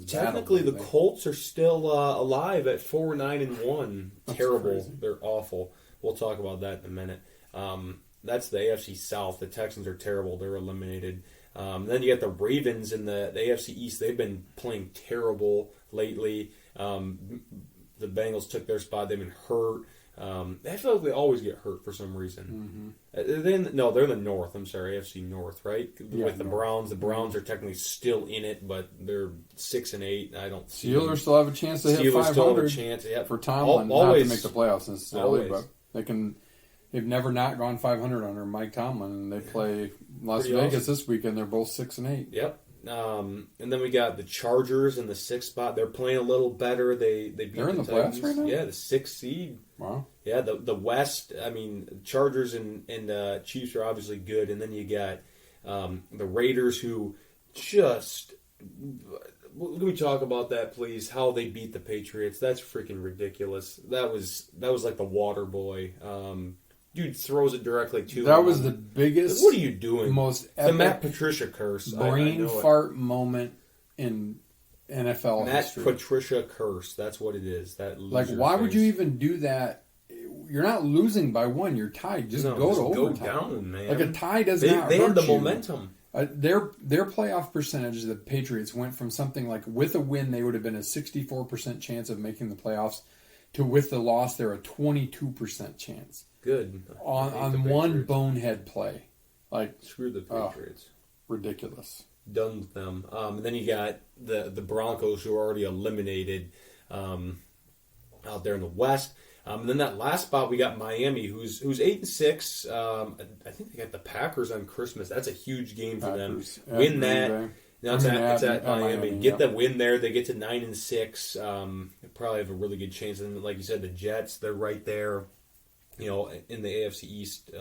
Technically, the Colts are still alive at 4-9-1. Terrible. Crazy. They're awful. We'll talk about that in a minute. That's the AFC South. The Texans are terrible. They're eliminated. Then you got the Ravens in the AFC East. They've been playing terrible lately. The Bengals took their spot. They've been hurt. I feel like they always get hurt for some reason. They're in the North. I'm sorry, AFC North, right? Yeah, with the Browns. The Browns are technically still in it, but they're 6-8. I don't see Steelers still have a chance to hit 500. Still have a chance, yeah. For Tomlin not to make the playoffs necessarily, but they can. They've never not gone 500 under Mike Tomlin, and they play Las Vegas this weekend. They're both 6-8. Yep. And then we got the Chargers in the 6th spot. They're playing a little better. They're in the Titans. playoffs right now? Yeah, the 6th seed. Wow. Yeah, the West. I mean, Chargers and Chiefs are obviously good, and then you got the Raiders, who just. Can we talk about that, please? How they beat the Patriots? That's freaking ridiculous. That was like the water boy. Dude throws it directly to him. That was the biggest. What are you doing? Most the Matt Patricia curse. Brain fart moment in NFL history. Matt Patricia curse. That's what it is. That why would you even do that? You're not losing by 1. You're tied. Just go to overtime. Go down, man. Like a tie does not. They hurt had the you. momentum. Their playoff percentage, the Patriots, went from something like with a win they would have been a 64% chance of making the playoffs to with the loss they're a 22% chance. Good. On one bonehead play. Screw the Patriots. Ridiculous. Done with them. And then you got the Broncos, who are already eliminated out there in the West. And then that last spot, we got Miami, who's 8-6. I think they got the Packers on Christmas. That's a huge game for them. Win that. Now it's at Miami. Get the win there. They get to 9-6. They probably have a really good chance. And like you said, the Jets, they're right there. In the AFC East,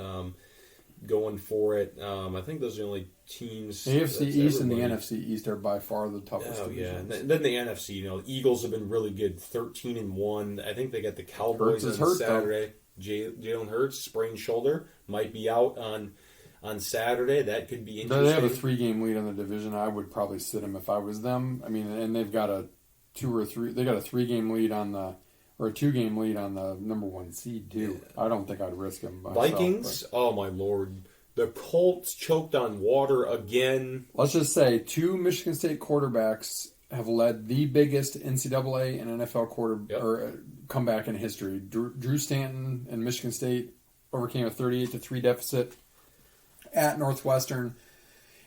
going for it. I think those are the only teams. The AFC East and the NFC East are by far the toughest. Oh yeah, and then the NFC. The Eagles have been really good, 13-1. I think they got the Cowboys on Saturday. Jalen Hurts sprained shoulder, might be out on Saturday. That could be interesting. They have a 3-game lead on the division. I would probably sit them if I was them. I mean, and they've got a 3-game lead on the. Or a 2-game lead on the number 1 seed, too. Yeah. I don't think I'd risk him. Vikings? Oh, my Lord. The Colts choked on water again. Let's just say 2 Michigan State quarterbacks have led the biggest NCAA and NFL comeback in history. Drew Stanton and Michigan State overcame a 38-3 deficit at Northwestern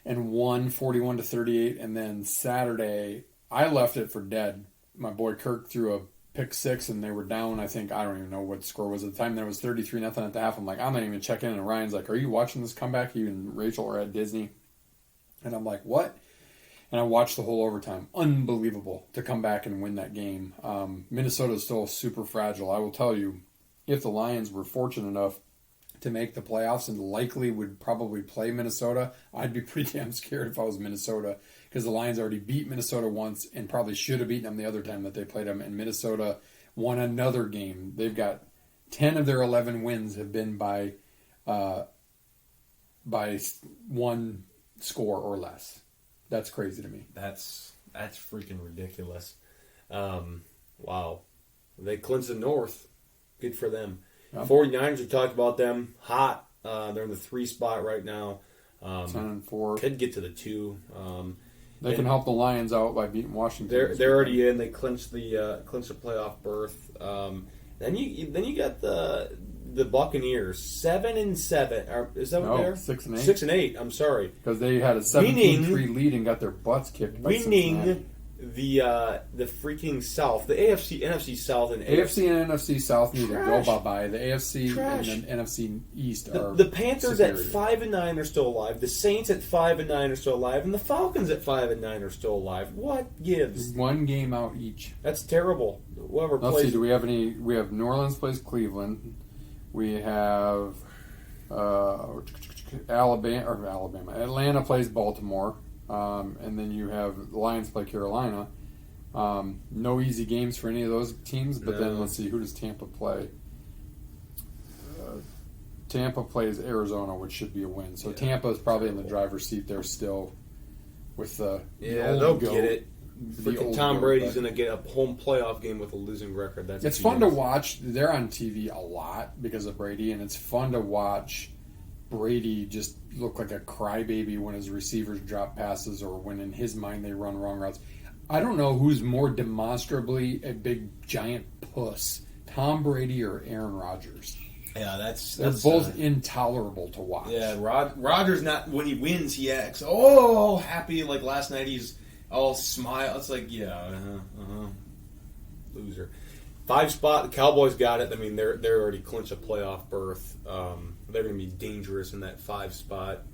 and won 41-38. And then Saturday, I left it for dead. My boy Kirk threw a pick 6, and they were down. I don't even know what the score was at the time. There was 33-0 at the half. I'm like, I'm not even checking in. And Ryan's like, are you watching this comeback? You and Rachel are at Disney. And I'm like, what? and I watched the whole overtime. Unbelievable to come back and win that game. Minnesota is still super fragile. I will tell you, if the Lions were fortunate enough to make the playoffs and likely would probably play Minnesota, I'd be pretty damn scared if I was Minnesota, because the Lions already beat Minnesota once and probably should have beaten them the other time that they played them, and Minnesota won another game. They've got 10 of their 11 wins have been by one score or less. That's crazy to me. That's freaking ridiculous. Wow. They clinched the North. Good for them. Yep. 49ers, we talked about them. Hot. They're in the 3 spot right now. 10-4. Could get to the 2. They can help the Lions out by beating Washington. They're already in. They clinched the playoff berth. Then you got the Buccaneers 7-7. Is that what they're 6-8? 6-8. I'm sorry, because they had a 17-3 lead and got their butts kicked. By winning the freaking South, the AFC, NFC South, and AFC and NFC South need to go Trash. bye. The AFC Trash. and then NFC East are the Panthers superior. at 5-9 are still alive. The Saints at 5-9 are still alive, and the Falcons at 5-9 are still alive. What gives? One game out each. That's terrible. Whoever Let's plays. see. Do we have any? We have New Orleans plays Cleveland. We have Atlanta plays Baltimore, and then you have the Lions play Carolina. No easy games for any of those teams. But then let's see, who does Tampa play? Tampa plays Arizona, which should be a win. So Tampa is probably in the driver's seat there still. With the old they'll goat, get it. the Freaking old Tom goat, Brady's but- going to get a home playoff game with a losing record. It's fun to watch. They're on TV a lot because of Brady, and it's fun to watch Brady just look like a crybaby when his receivers drop passes or when in his mind they run wrong routes. I don't know who's more demonstrably a big giant puss, Tom Brady or Aaron Rodgers. Yeah, They're both intolerable to watch. Yeah, Rodgers, not when he wins, he acts happy. Like last night, he's all smile. It's like, loser. 5 spot, the Cowboys got it. I mean, they're already clinched a playoff berth. They're going to be dangerous in that 5 spot.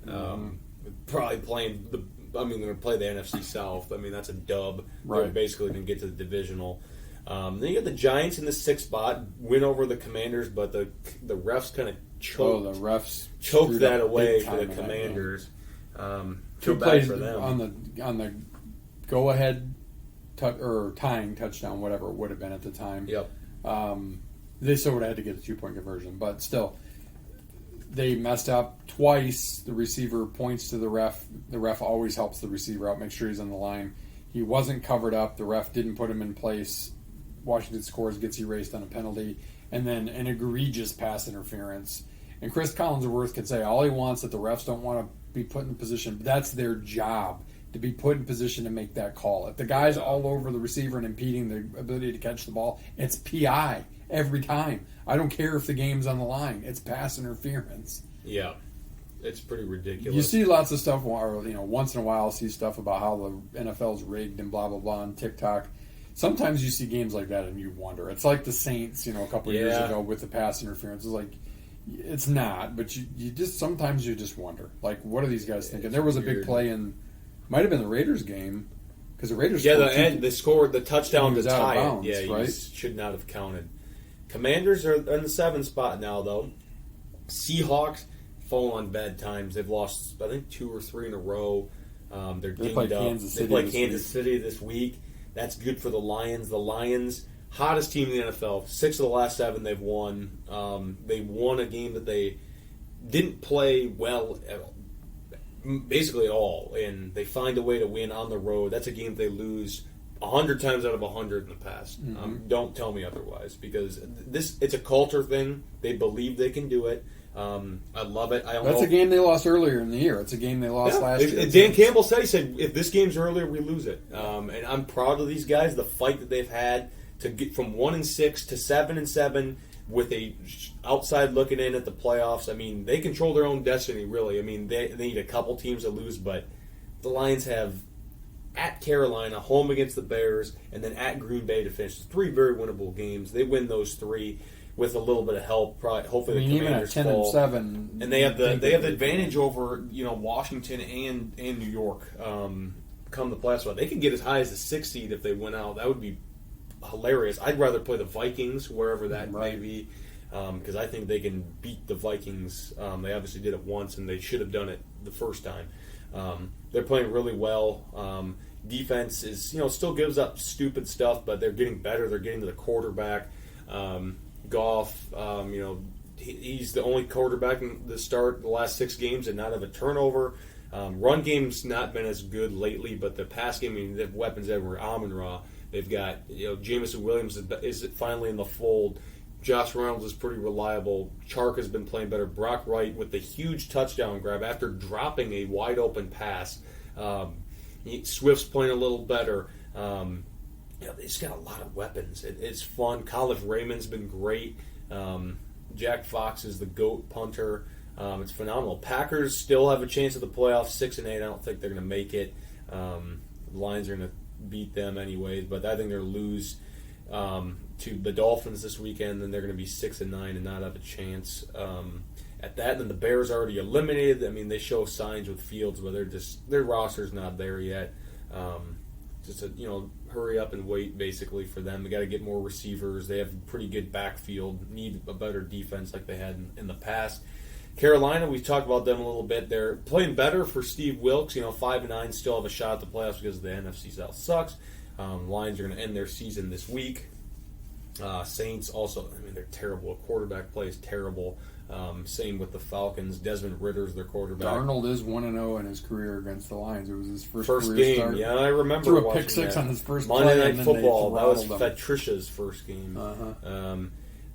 Probably playing they're going to play the NFC South. I mean, that's a dub. Right. They're basically going to get to the divisional. Then you got the Giants in the 6th spot, win over the Commanders, but the refs kind of choked. The refs choked screwed that up away big for time the in that Commanders. Two Too bad plays for them. on the go ahead or tying touchdown, whatever it would have been at the time. Yep. They still would have had to get a 2-point conversion, but still, they messed up twice. The receiver points to the ref. The ref always helps the receiver out, make sure he's on the line. He wasn't covered up. The ref didn't put him in place. Washington scores, gets erased on a penalty, and then an egregious pass interference. And Chris Collinsworth can say all he wants that the refs don't want to be put in position, but that's their job, to be put in position to make that call. If the guy's all over the receiver and impeding the ability to catch the ball, it's PI every time. I don't care if the game's on the line. It's pass interference. Yeah. It's pretty ridiculous. You see lots of stuff, or once in a while, see stuff about how the NFL's rigged and blah blah blah on TikTok. Sometimes you see games like that and you wonder. It's like the Saints, a couple years ago with the pass interference. It's like, it's not, but you just sometimes you just wonder, like, what are these guys thinking? There was a big play might have been the Raiders game, because the Raiders they scored the touchdown to tie it. Bounds, Yeah, right? you should not have counted. Commanders are in the 7th spot now, though. Seahawks fall on bad times. They've lost, I think, 2 or 3 in a row. They're They play dinged up. Kansas City They play this Kansas week. City this week. That's good for the Lions. The Lions, hottest team in the NFL. 6 of the last 7 they've won. They won a game that they didn't play well basically at all, and they find a way to win on the road. That's a game they lose 100 times out of 100 in the past. Don't tell me otherwise, because it's a culture thing. They believe they can do it. I love it. That's a game they lost earlier in the year. It's a game they lost last year. Dan Campbell said, if this game's earlier, we lose it. And I'm proud of these guys, the fight that they've had to get from 1-6 to 7-7 with a outside looking in at the playoffs. I mean, they control their own destiny, really. I mean, they need a couple teams to lose, but the Lions have at Carolina, home against the Bears, and then at Green Bay to finish. 3 very winnable games. They win those 3 with a little bit of help. Probably, hopefully, the Commanders even at 10 fall. and 7, and they have the advantage over Washington and New York. come the playoffs. They could get as high as the 6th seed if they went out. That would be hilarious. I'd rather play the Vikings wherever that may be, because I think they can beat the Vikings. They obviously did it once, and they should have done it the first time. They're playing really well. Defense is, still gives up stupid stuff, but they're getting better. They're getting to the quarterback. Goff, he's the only quarterback in the start the last 6 games and not have a turnover. Run game's not been as good lately, but the pass game, they have weapons everywhere. Amon-Ra. They've got, Jameson Williams is finally in the fold. Josh Reynolds is pretty reliable. Chark has been playing better. Brock Wright with the huge touchdown grab after dropping a wide open pass. Swift's playing a little better. They just got a lot of weapons. It's fun. Khalif Raymond's been great. Jack Fox is the GOAT punter. It's phenomenal. Packers still have a chance at the playoffs, 6-8. I don't think they're going to make it. The Lions are going to beat them anyways, but I think they're going to lose to the Dolphins this weekend, and they're going to be 6-9 and not have a chance at that. And then the Bears already eliminated. I mean, they show signs with Fields, but their roster's not there yet. Hurry up and wait basically for them. They got to get more receivers. They have pretty good backfield. Need a better defense like they had in the past. Carolina, we talked about them a little bit. They're playing better for Steve Wilkes. 5-9, still have a shot at the playoffs because the NFC South sucks. Lions are going to end their season this week. Saints also, they're terrible. Quarterback play is terrible. Same with the Falcons. Desmond Ritter's their quarterback. Darnold is 1-0 in his career against the Lions. It was his first career game. Start. Yeah, I remember. Threw a pick six on his first Monday play. Night Football. That was them. Patricia's first game.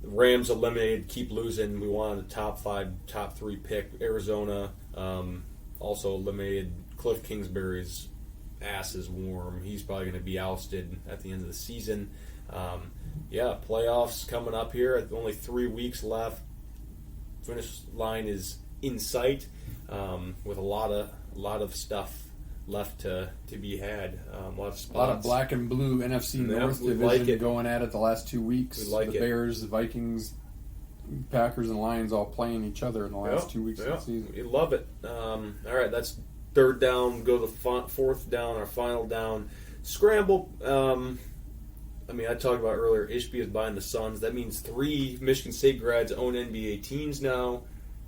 The Rams eliminated, keep losing. We wanted a top 3 pick. Arizona also eliminated. Cliff Kingsbury's ass is warm. He's probably going to be ousted at the end of the season. Playoffs coming up here. Only 3 weeks left. Finish line is in sight, with a lot of stuff left to be had. A lot of spots. A lot of black and blue NFC North division going at it the last 2 weeks. The Bears, the Vikings, Packers, and Lions all playing each other in the last 2 weeks of the season. We love it. All right, that's third down. Go to the fourth down, our final down. Scramble. I talked about earlier, Ishbia is buying the Suns. That means 3 Michigan State grads own NBA teams now.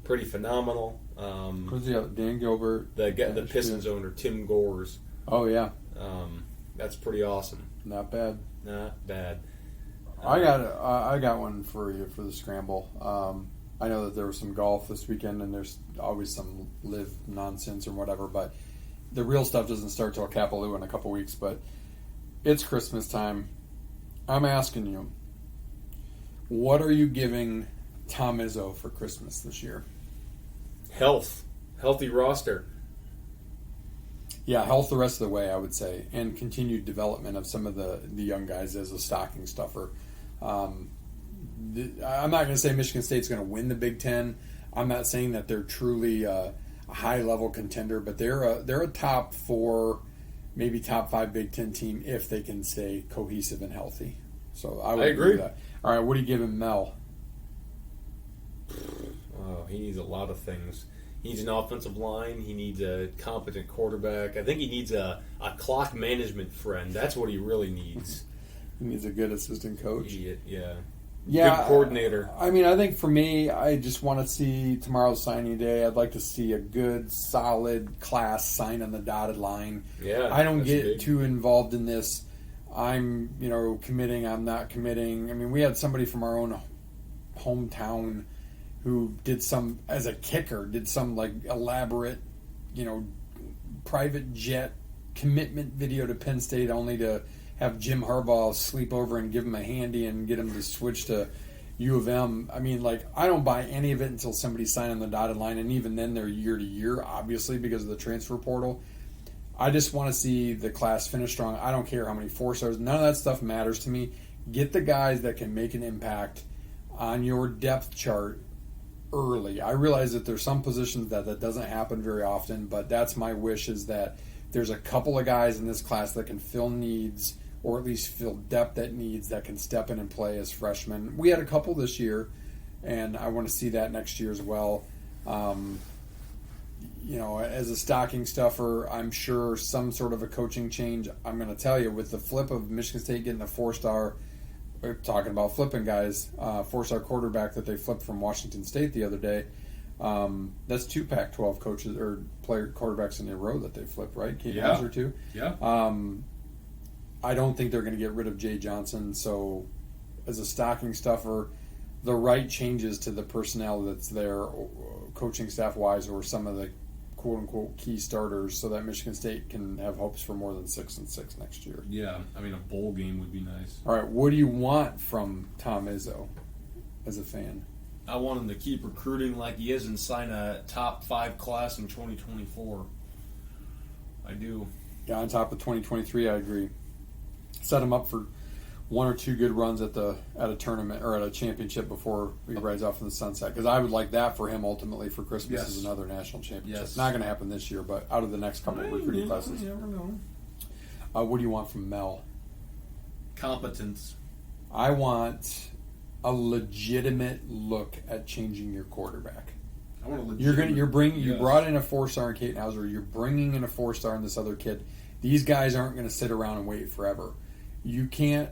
Pretty phenomenal. Who's the other? Dan Gilbert. The Pistons owner, Tim Gores. Oh, yeah. That's pretty awesome. Not bad. Not bad. I got one for you for the scramble. I know that there was some golf this weekend, and there's always some live nonsense or whatever, but the real stuff doesn't start till Kapalua in a couple weeks, but it's Christmas time. I'm asking you, what are you giving Tom Izzo for Christmas this year? Healthy roster. Yeah, health the rest of the way, I would say, and continued development of some of the young guys as a stocking stuffer. I'm not going to say Michigan State's going to win the Big Ten. I'm not saying that they're truly a high-level contender, but they're a top 4, maybe top 5 Big Ten team if they can stay cohesive and healthy. So I agree with that. All right, what do you give him, Mel? Oh, he needs a lot of things. He needs an offensive line. He needs a competent quarterback. I think he needs a clock management friend. That's what he really needs. He needs a good assistant coach. Yeah. Good coordinator. I think for me, I just want to see tomorrow's signing day. I'd like to see a good, solid class sign on the dotted line. Yeah, I don't get too involved in this. I'm, committing, I'm not committing. We had somebody from our own hometown who did some, as a kicker, did some elaborate, private jet commitment video to Penn State only to have Jim Harbaugh sleep over and give him a handy and get him to switch to U of M. I don't buy any of it until somebody's signing the dotted line, and even then they're year to year, obviously, because of the transfer portal. I just want to see the class finish strong. I don't care how many 4-stars. None of that stuff matters to me. Get the guys that can make an impact on your depth chart early. I realize that there's some positions that doesn't happen very often, but that's my wish, is that there's a couple of guys in this class that can fill needs, or at least fill depth at needs, that can step in and play as freshmen. We had a couple this year, and I want to see that next year as well. as a stocking stuffer, I'm sure some sort of a coaching change. I'm going to tell you, with the flip of Michigan State getting a 4-star, we're talking about flipping guys, 4-star quarterback that they flipped from Washington State the other day. That's 2 Pac-12 coaches or quarterbacks in a row that they flipped, right? Kate Hauser too. Yeah. I don't think they're going to get rid of Jay Johnson. So, as a stocking stuffer, the right changes to the personnel that's there, coaching staff wise, or some of the quote unquote key starters, so that Michigan State can have hopes for more than 6-6 next year. Yeah, I mean, a bowl game would be nice. All right, what do you want from Tom Izzo as a fan? I want him to keep recruiting like he is and sign a top 5 class in 2024. I do. Yeah, on top of 2023, I agree. Set him up for 1 or 2 good runs at a tournament or at a championship before he rides off in the sunset. Because I would like that for him ultimately for Christmas Yes. is another national championship. Yes. Not going to happen this year, but out of the next couple of recruiting classes. You never know. What do you want from Mel? Competence. I want a legitimate look at changing your quarterback. I want a You legitimate- brought in a 4-star in Kate Hauser. You're bringing in a 4-star in this other kid. These guys aren't going to sit around and wait forever. You can't.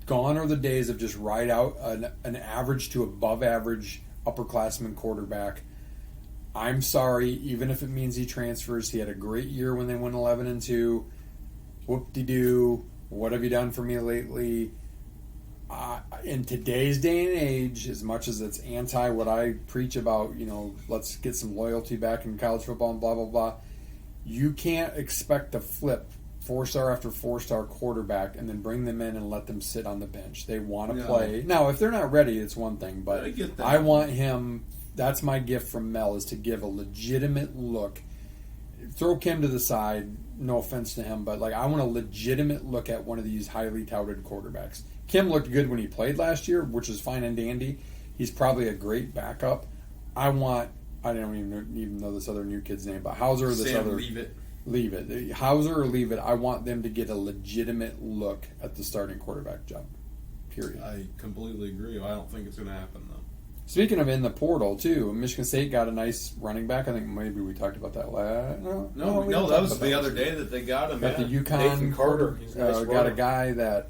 Gone are the days of just ride out an average to above average upperclassman quarterback. I'm sorry, even if it means he transfers. He had a great year when they went 11-2. Whoop-de-doo. What have you done for me lately? In today's day and age, as much as it's anti what I preach about, let's get some loyalty back in college football and blah, blah, blah, you can't expect to flip 4-star after 4-star quarterback and then bring them in and let them sit on the bench. They want to No. play. Now, if they're not ready, it's one thing, but I get that. I want him, that's my gift from Mel, is to give a legitimate look. Throw Kim to the side, no offense to him, but I want a legitimate look at one of these highly touted quarterbacks. Kim looked good when he played last year, which is fine and dandy. He's probably a great backup. I don't even know this other new kid's name, but Hauser or this Sam, other. Leave it. Hauser or leave it. I want them to get a legitimate look at the starting quarterback job. Period. I completely agree. I don't think it's going to happen, though. Speaking of in the portal, too, Michigan State got a nice running back. I think maybe we talked about that last. No, that was the other day that they got him. Got the UConn Nathan Carter. He's a nice got a runner. guy that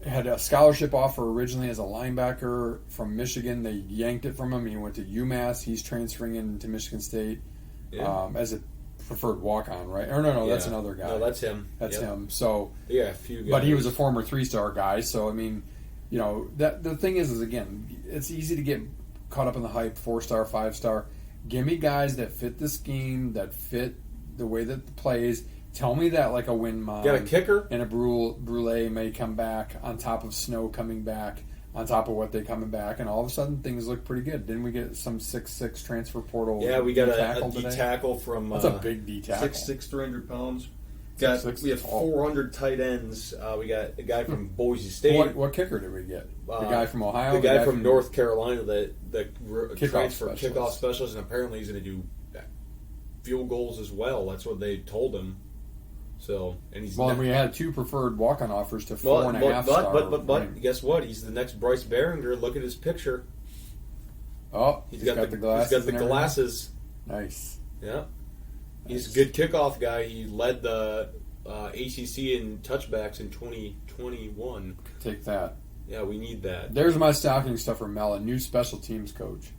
had a scholarship offer originally as a linebacker from Michigan. They yanked it from him. He went to UMass. He's transferring into Michigan State as a preferred walk-on, right? Or no, that's another guy. No, that's him. That's Yep. him. So, Yeah, a few guys. but he was a former 3-star guy. So, I mean, that the thing is again, it's easy to get caught up in the hype. 4-star, 5-star. Give me guys that fit the scheme, that fit the way that the plays. Tell me that a Winmon Got a kicker? and a Brule may come back on top of Snow coming back on top of what they coming back, and all of a sudden things look pretty good. Didn't we get some 6'6" transfer portal? Yeah, we got tackle a D today? tackle from. That's a big D tackle. 6'6", 300 pounds. We have is tall. 400 tight ends. We got a guy from Boise State. What kicker did we get? The guy from Ohio. The guy from North Carolina. The transfer specialist. kickoff specialist, and apparently he's going to do field goals as well. That's what they told him. So, and he's Well, and we had 2 preferred walk-on offers to 4.5 star. But guess what? He's the next Bryce Behringer. Look at his picture. Oh, He's got the glasses. He's got the and everything. glasses. Nice. Yeah. He's Nice. a good kickoff guy. He led the ACC in touchbacks in 2021. Take that. Yeah, we need that. There's my stocking stuffer, Mel, a new special teams coach.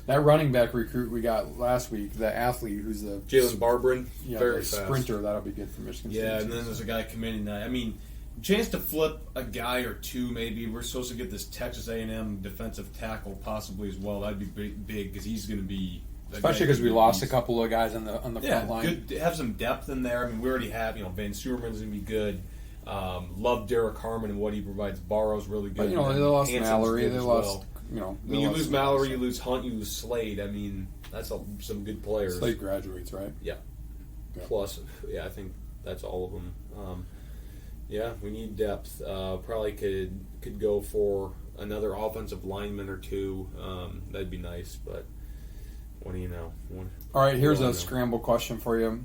That running back recruit we got last week, the athlete who's the Jalen Barberin, very the fast. sprinter, that'll be good for Michigan State. Yeah, and then there's a guy committing that. I mean, chance to flip a guy or two maybe. We're supposed to get this Texas A&M defensive tackle possibly as well. That'd be big because he's going to be... Especially because we lost a couple of guys on the front line. Good to have some depth in there. I mean, we already have, Van Suerman's going to be good. Love Derek Harmon and what he provides. Barrow's really good. But, they lost Hanson's Mallory. good They as lost, well. they I mean, you lost lose some Mallory, guys. you lose Hunt, you lose Slade. I mean, that's some good players. Slade graduates, right? Yeah. Yeah. Plus, I think that's all of them. We need depth. Probably could go for another offensive lineman or two. That'd be nice, but what do you know? All right, here's Well, I a know. scramble question for you.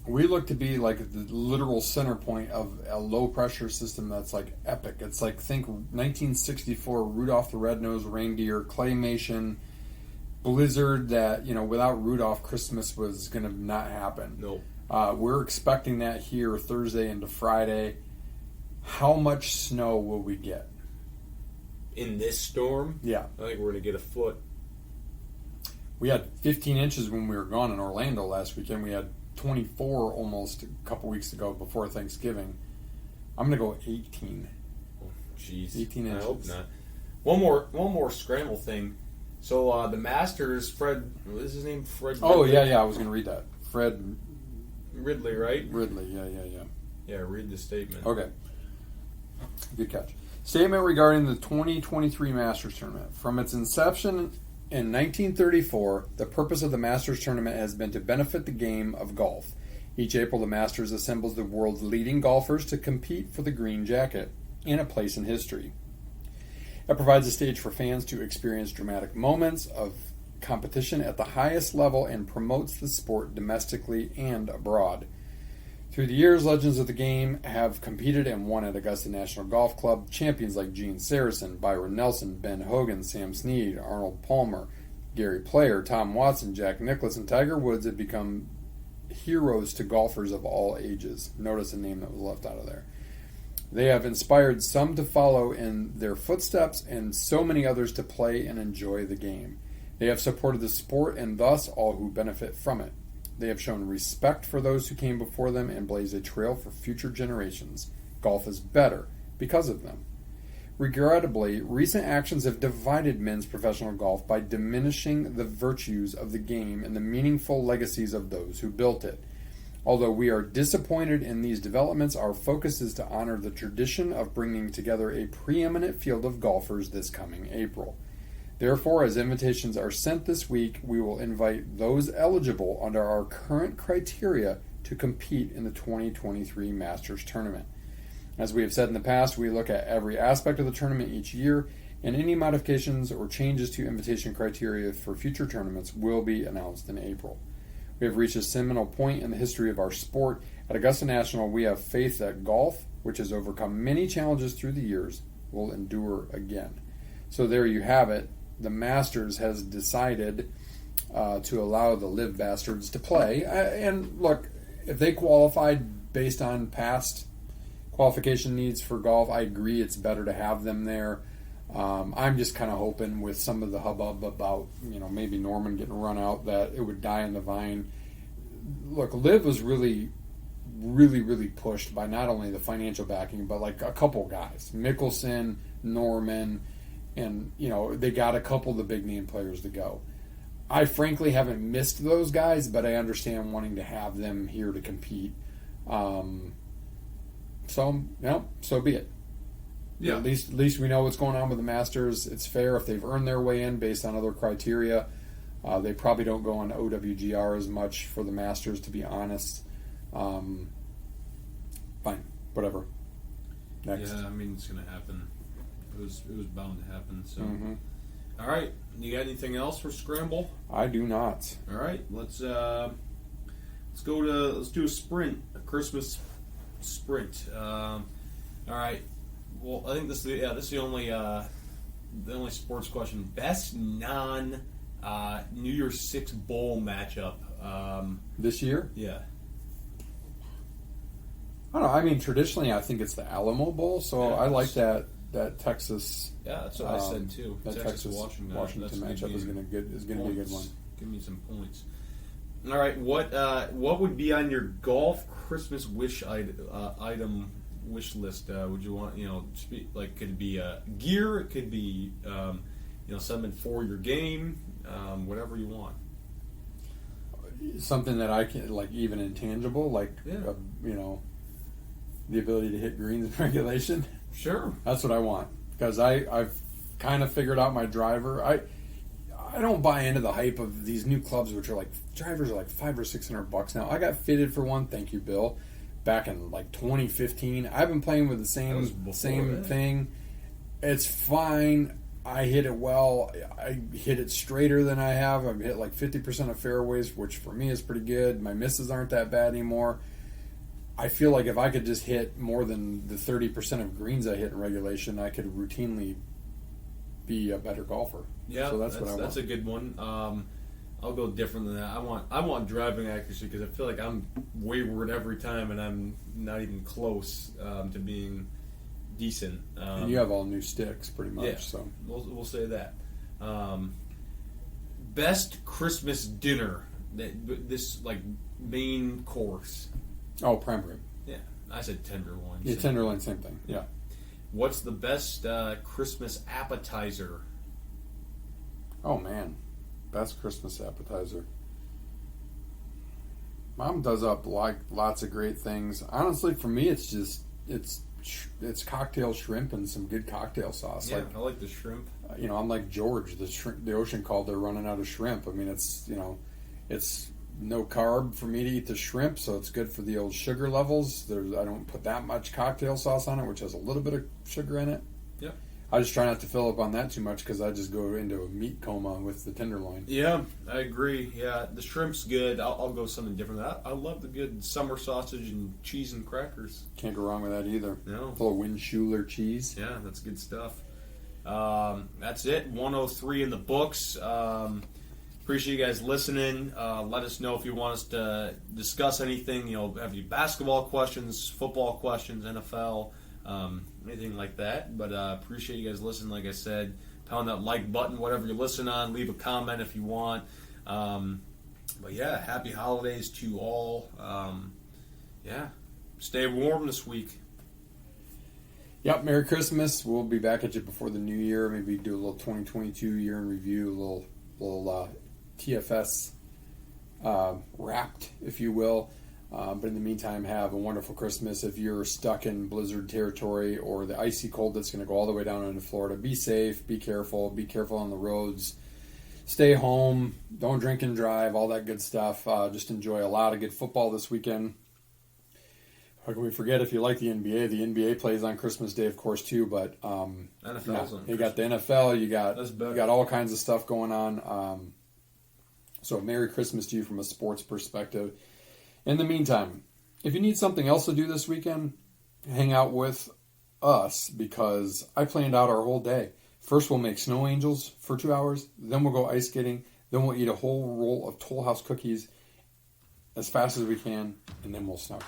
We look to be like the literal center point of a low pressure system that's epic. It's think 1964 Rudolph the Red-Nosed Reindeer claymation, blizzard that, without Rudolph, Christmas was going to not happen. Nope. We're expecting that here Thursday into Friday. How much snow will we get? In this storm, Yeah. I think we're going to get a foot. We had 15 inches when we were gone in Orlando last weekend. We had 24 almost a couple weeks ago before Thanksgiving. I'm going to go 18. Jeez. 18 inches. I hope not. One more scramble thing. So the Masters, Fred, what is his name? Fred. Oh, Ridley? yeah, I was going to read that. Fred Ridley, right? Ridley, yeah. Yeah, read the statement. Okay. Good catch. Statement regarding the 2023 Masters Tournament. From its inception in 1934, the purpose of the Masters Tournament has been to benefit the game of golf. Each April, the Masters assembles the world's leading golfers to compete for the green jacket and a place in history. It provides a stage for fans to experience dramatic moments of competition at the highest level and promotes the sport domestically and abroad. Through the years, legends of the game have competed and won at Augusta National Golf Club. Champions like Gene Sarazen, Byron Nelson, Ben Hogan, Sam Snead, Arnold Palmer, Gary Player, Tom Watson, Jack Nicklaus, and Tiger Woods have become heroes to golfers of all ages. Notice a name that was left out of there. They have inspired some to follow in their footsteps and so many others to play and enjoy the game. They have supported the sport and thus all who benefit from it. They have shown respect for those who came before them and blazed a trail for future generations. Golf is better because of them. Regrettably, recent actions have divided men's professional golf by diminishing the virtues of the game and the meaningful legacies of those who built it. Although we are disappointed in these developments, our focus is to honor the tradition of bringing together a preeminent field of golfers this coming April. Therefore, as invitations are sent this week, we will invite those eligible under our current criteria to compete in the 2023 Masters Tournament. As we have said in the past, we look at every aspect of the tournament each year, and any modifications or changes to invitation criteria for future tournaments will be announced in April. We have reached a seminal point in the history of our sport. At Augusta National, we have faith that golf, which has overcome many challenges through the years, will endure again. So there you have it. The Masters has decided to allow the Live Bastards to play. And look, if they qualified based on past qualification needs for golf, I agree it's better to have them there. I'm just kind of hoping with some of the hubbub about, maybe Norman getting run out, that it would die on the vine. Look, Live was really pushed by not only the financial backing, but like a couple guys. Mickelson, Norman, and, they got a couple of the big name players to go. I frankly haven't missed those guys, but I understand wanting to have them here to compete. So be it. Yeah. At least we know what's going on with the Masters. It's fair if they've earned their way in based on other criteria. They probably don't go on OWGR as much for the Masters, to be honest. Fine, whatever. Next. Yeah, I mean, it's going to happen. It was bound to happen. So, Mm-hmm. All right. You got anything else for Scramble? I do not. All right. Let's do a sprint, a Christmas sprint. All right. Well, I think this is the only sports question. Best non New Year's Six bowl matchup. This year? Yeah. I don't know. I mean, traditionally, I think it's the Alamo Bowl, so Yeah, I like that Texas. Yeah, that's what I said too. That Texas Washington matchup is going to be a good one. Give me some points. All right, what would be on your golf Christmas wish item wish list? Would you want could it be gear? It could be something for your game. Whatever you want. Something that I can even intangible, the ability to hit greens in regulation. Sure, that's what I want, because I've kind of figured out my driver. I don't buy into the hype of these new clubs, which are drivers are $500 or $600 now. I got fitted for one, thank you, Bill, back in 2015. I've been playing with the same thing. It's fine. I hit it well. I hit it straighter than I have. I've hit 50% of fairways, which for me is pretty good. My misses aren't that bad anymore. I feel like if I could just hit more than the 30% of greens I hit in regulation, I could routinely be a better golfer. Yeah, so that's what I want. That's a good one. I'll go different than that. I want driving accuracy because I feel like I'm wayward every time, and I'm not even close to being decent. And you have all new sticks, pretty much. Yeah, so we'll say that. Best Christmas dinner. This like main course. Oh, prime rib. Yeah, I said tenderloin. Yeah, tenderloin, same thing. Yeah. What's the best Christmas appetizer? Oh man, best Christmas appetizer. Mom does up like lots of great things. Honestly, for me, it's cocktail shrimp and some good cocktail sauce. Yeah, I like the shrimp. I'm like George. The ocean called. They're running out of shrimp. I mean, it's no carb for me to eat the shrimp, so it's good for the old sugar levels. I don't put that much cocktail sauce on it, which has a little bit of sugar in it. Yep. I just try not to fill up on that too much because I just go into a meat coma with the tenderloin. Yeah, I agree. Yeah, the shrimp's good. I'll go something different. I love the good summer sausage and cheese and crackers. Can't go wrong with that either. No. A little Windschuler cheese. Yeah, that's good stuff. That's it. 103 in the books. Appreciate you guys listening. Let us know if you want us to discuss anything. Have you basketball questions, football questions, NFL, anything like that. But appreciate you guys listening. Like I said, pound that like button, whatever you listen on. Leave a comment if you want. But yeah, happy holidays to all. Stay warm this week. Yep, Merry Christmas. We'll be back at you before the new year. Maybe do a little 2022 year in review, a little TFS wrapped, if you will. But in the meantime, have a wonderful Christmas. If you're stuck in blizzard territory or the icy cold that's going to go all the way down into Florida, be safe, be careful on the roads. Stay home, don't drink and drive, all that good stuff. Just enjoy a lot of good football this weekend. How can we forget if you like the NBA? The NBA plays on Christmas Day, of course, too. But NFL's you got the NFL, you That's better. got all kinds of stuff going on. So Merry Christmas to you from a sports perspective. In the meantime, if you need something else to do this weekend, hang out with us because I planned out our whole day. First, we'll make snow angels for 2 hours. Then we'll go ice skating. Then we'll eat a whole roll of Toll House cookies as fast as we can, and then we'll snuggle.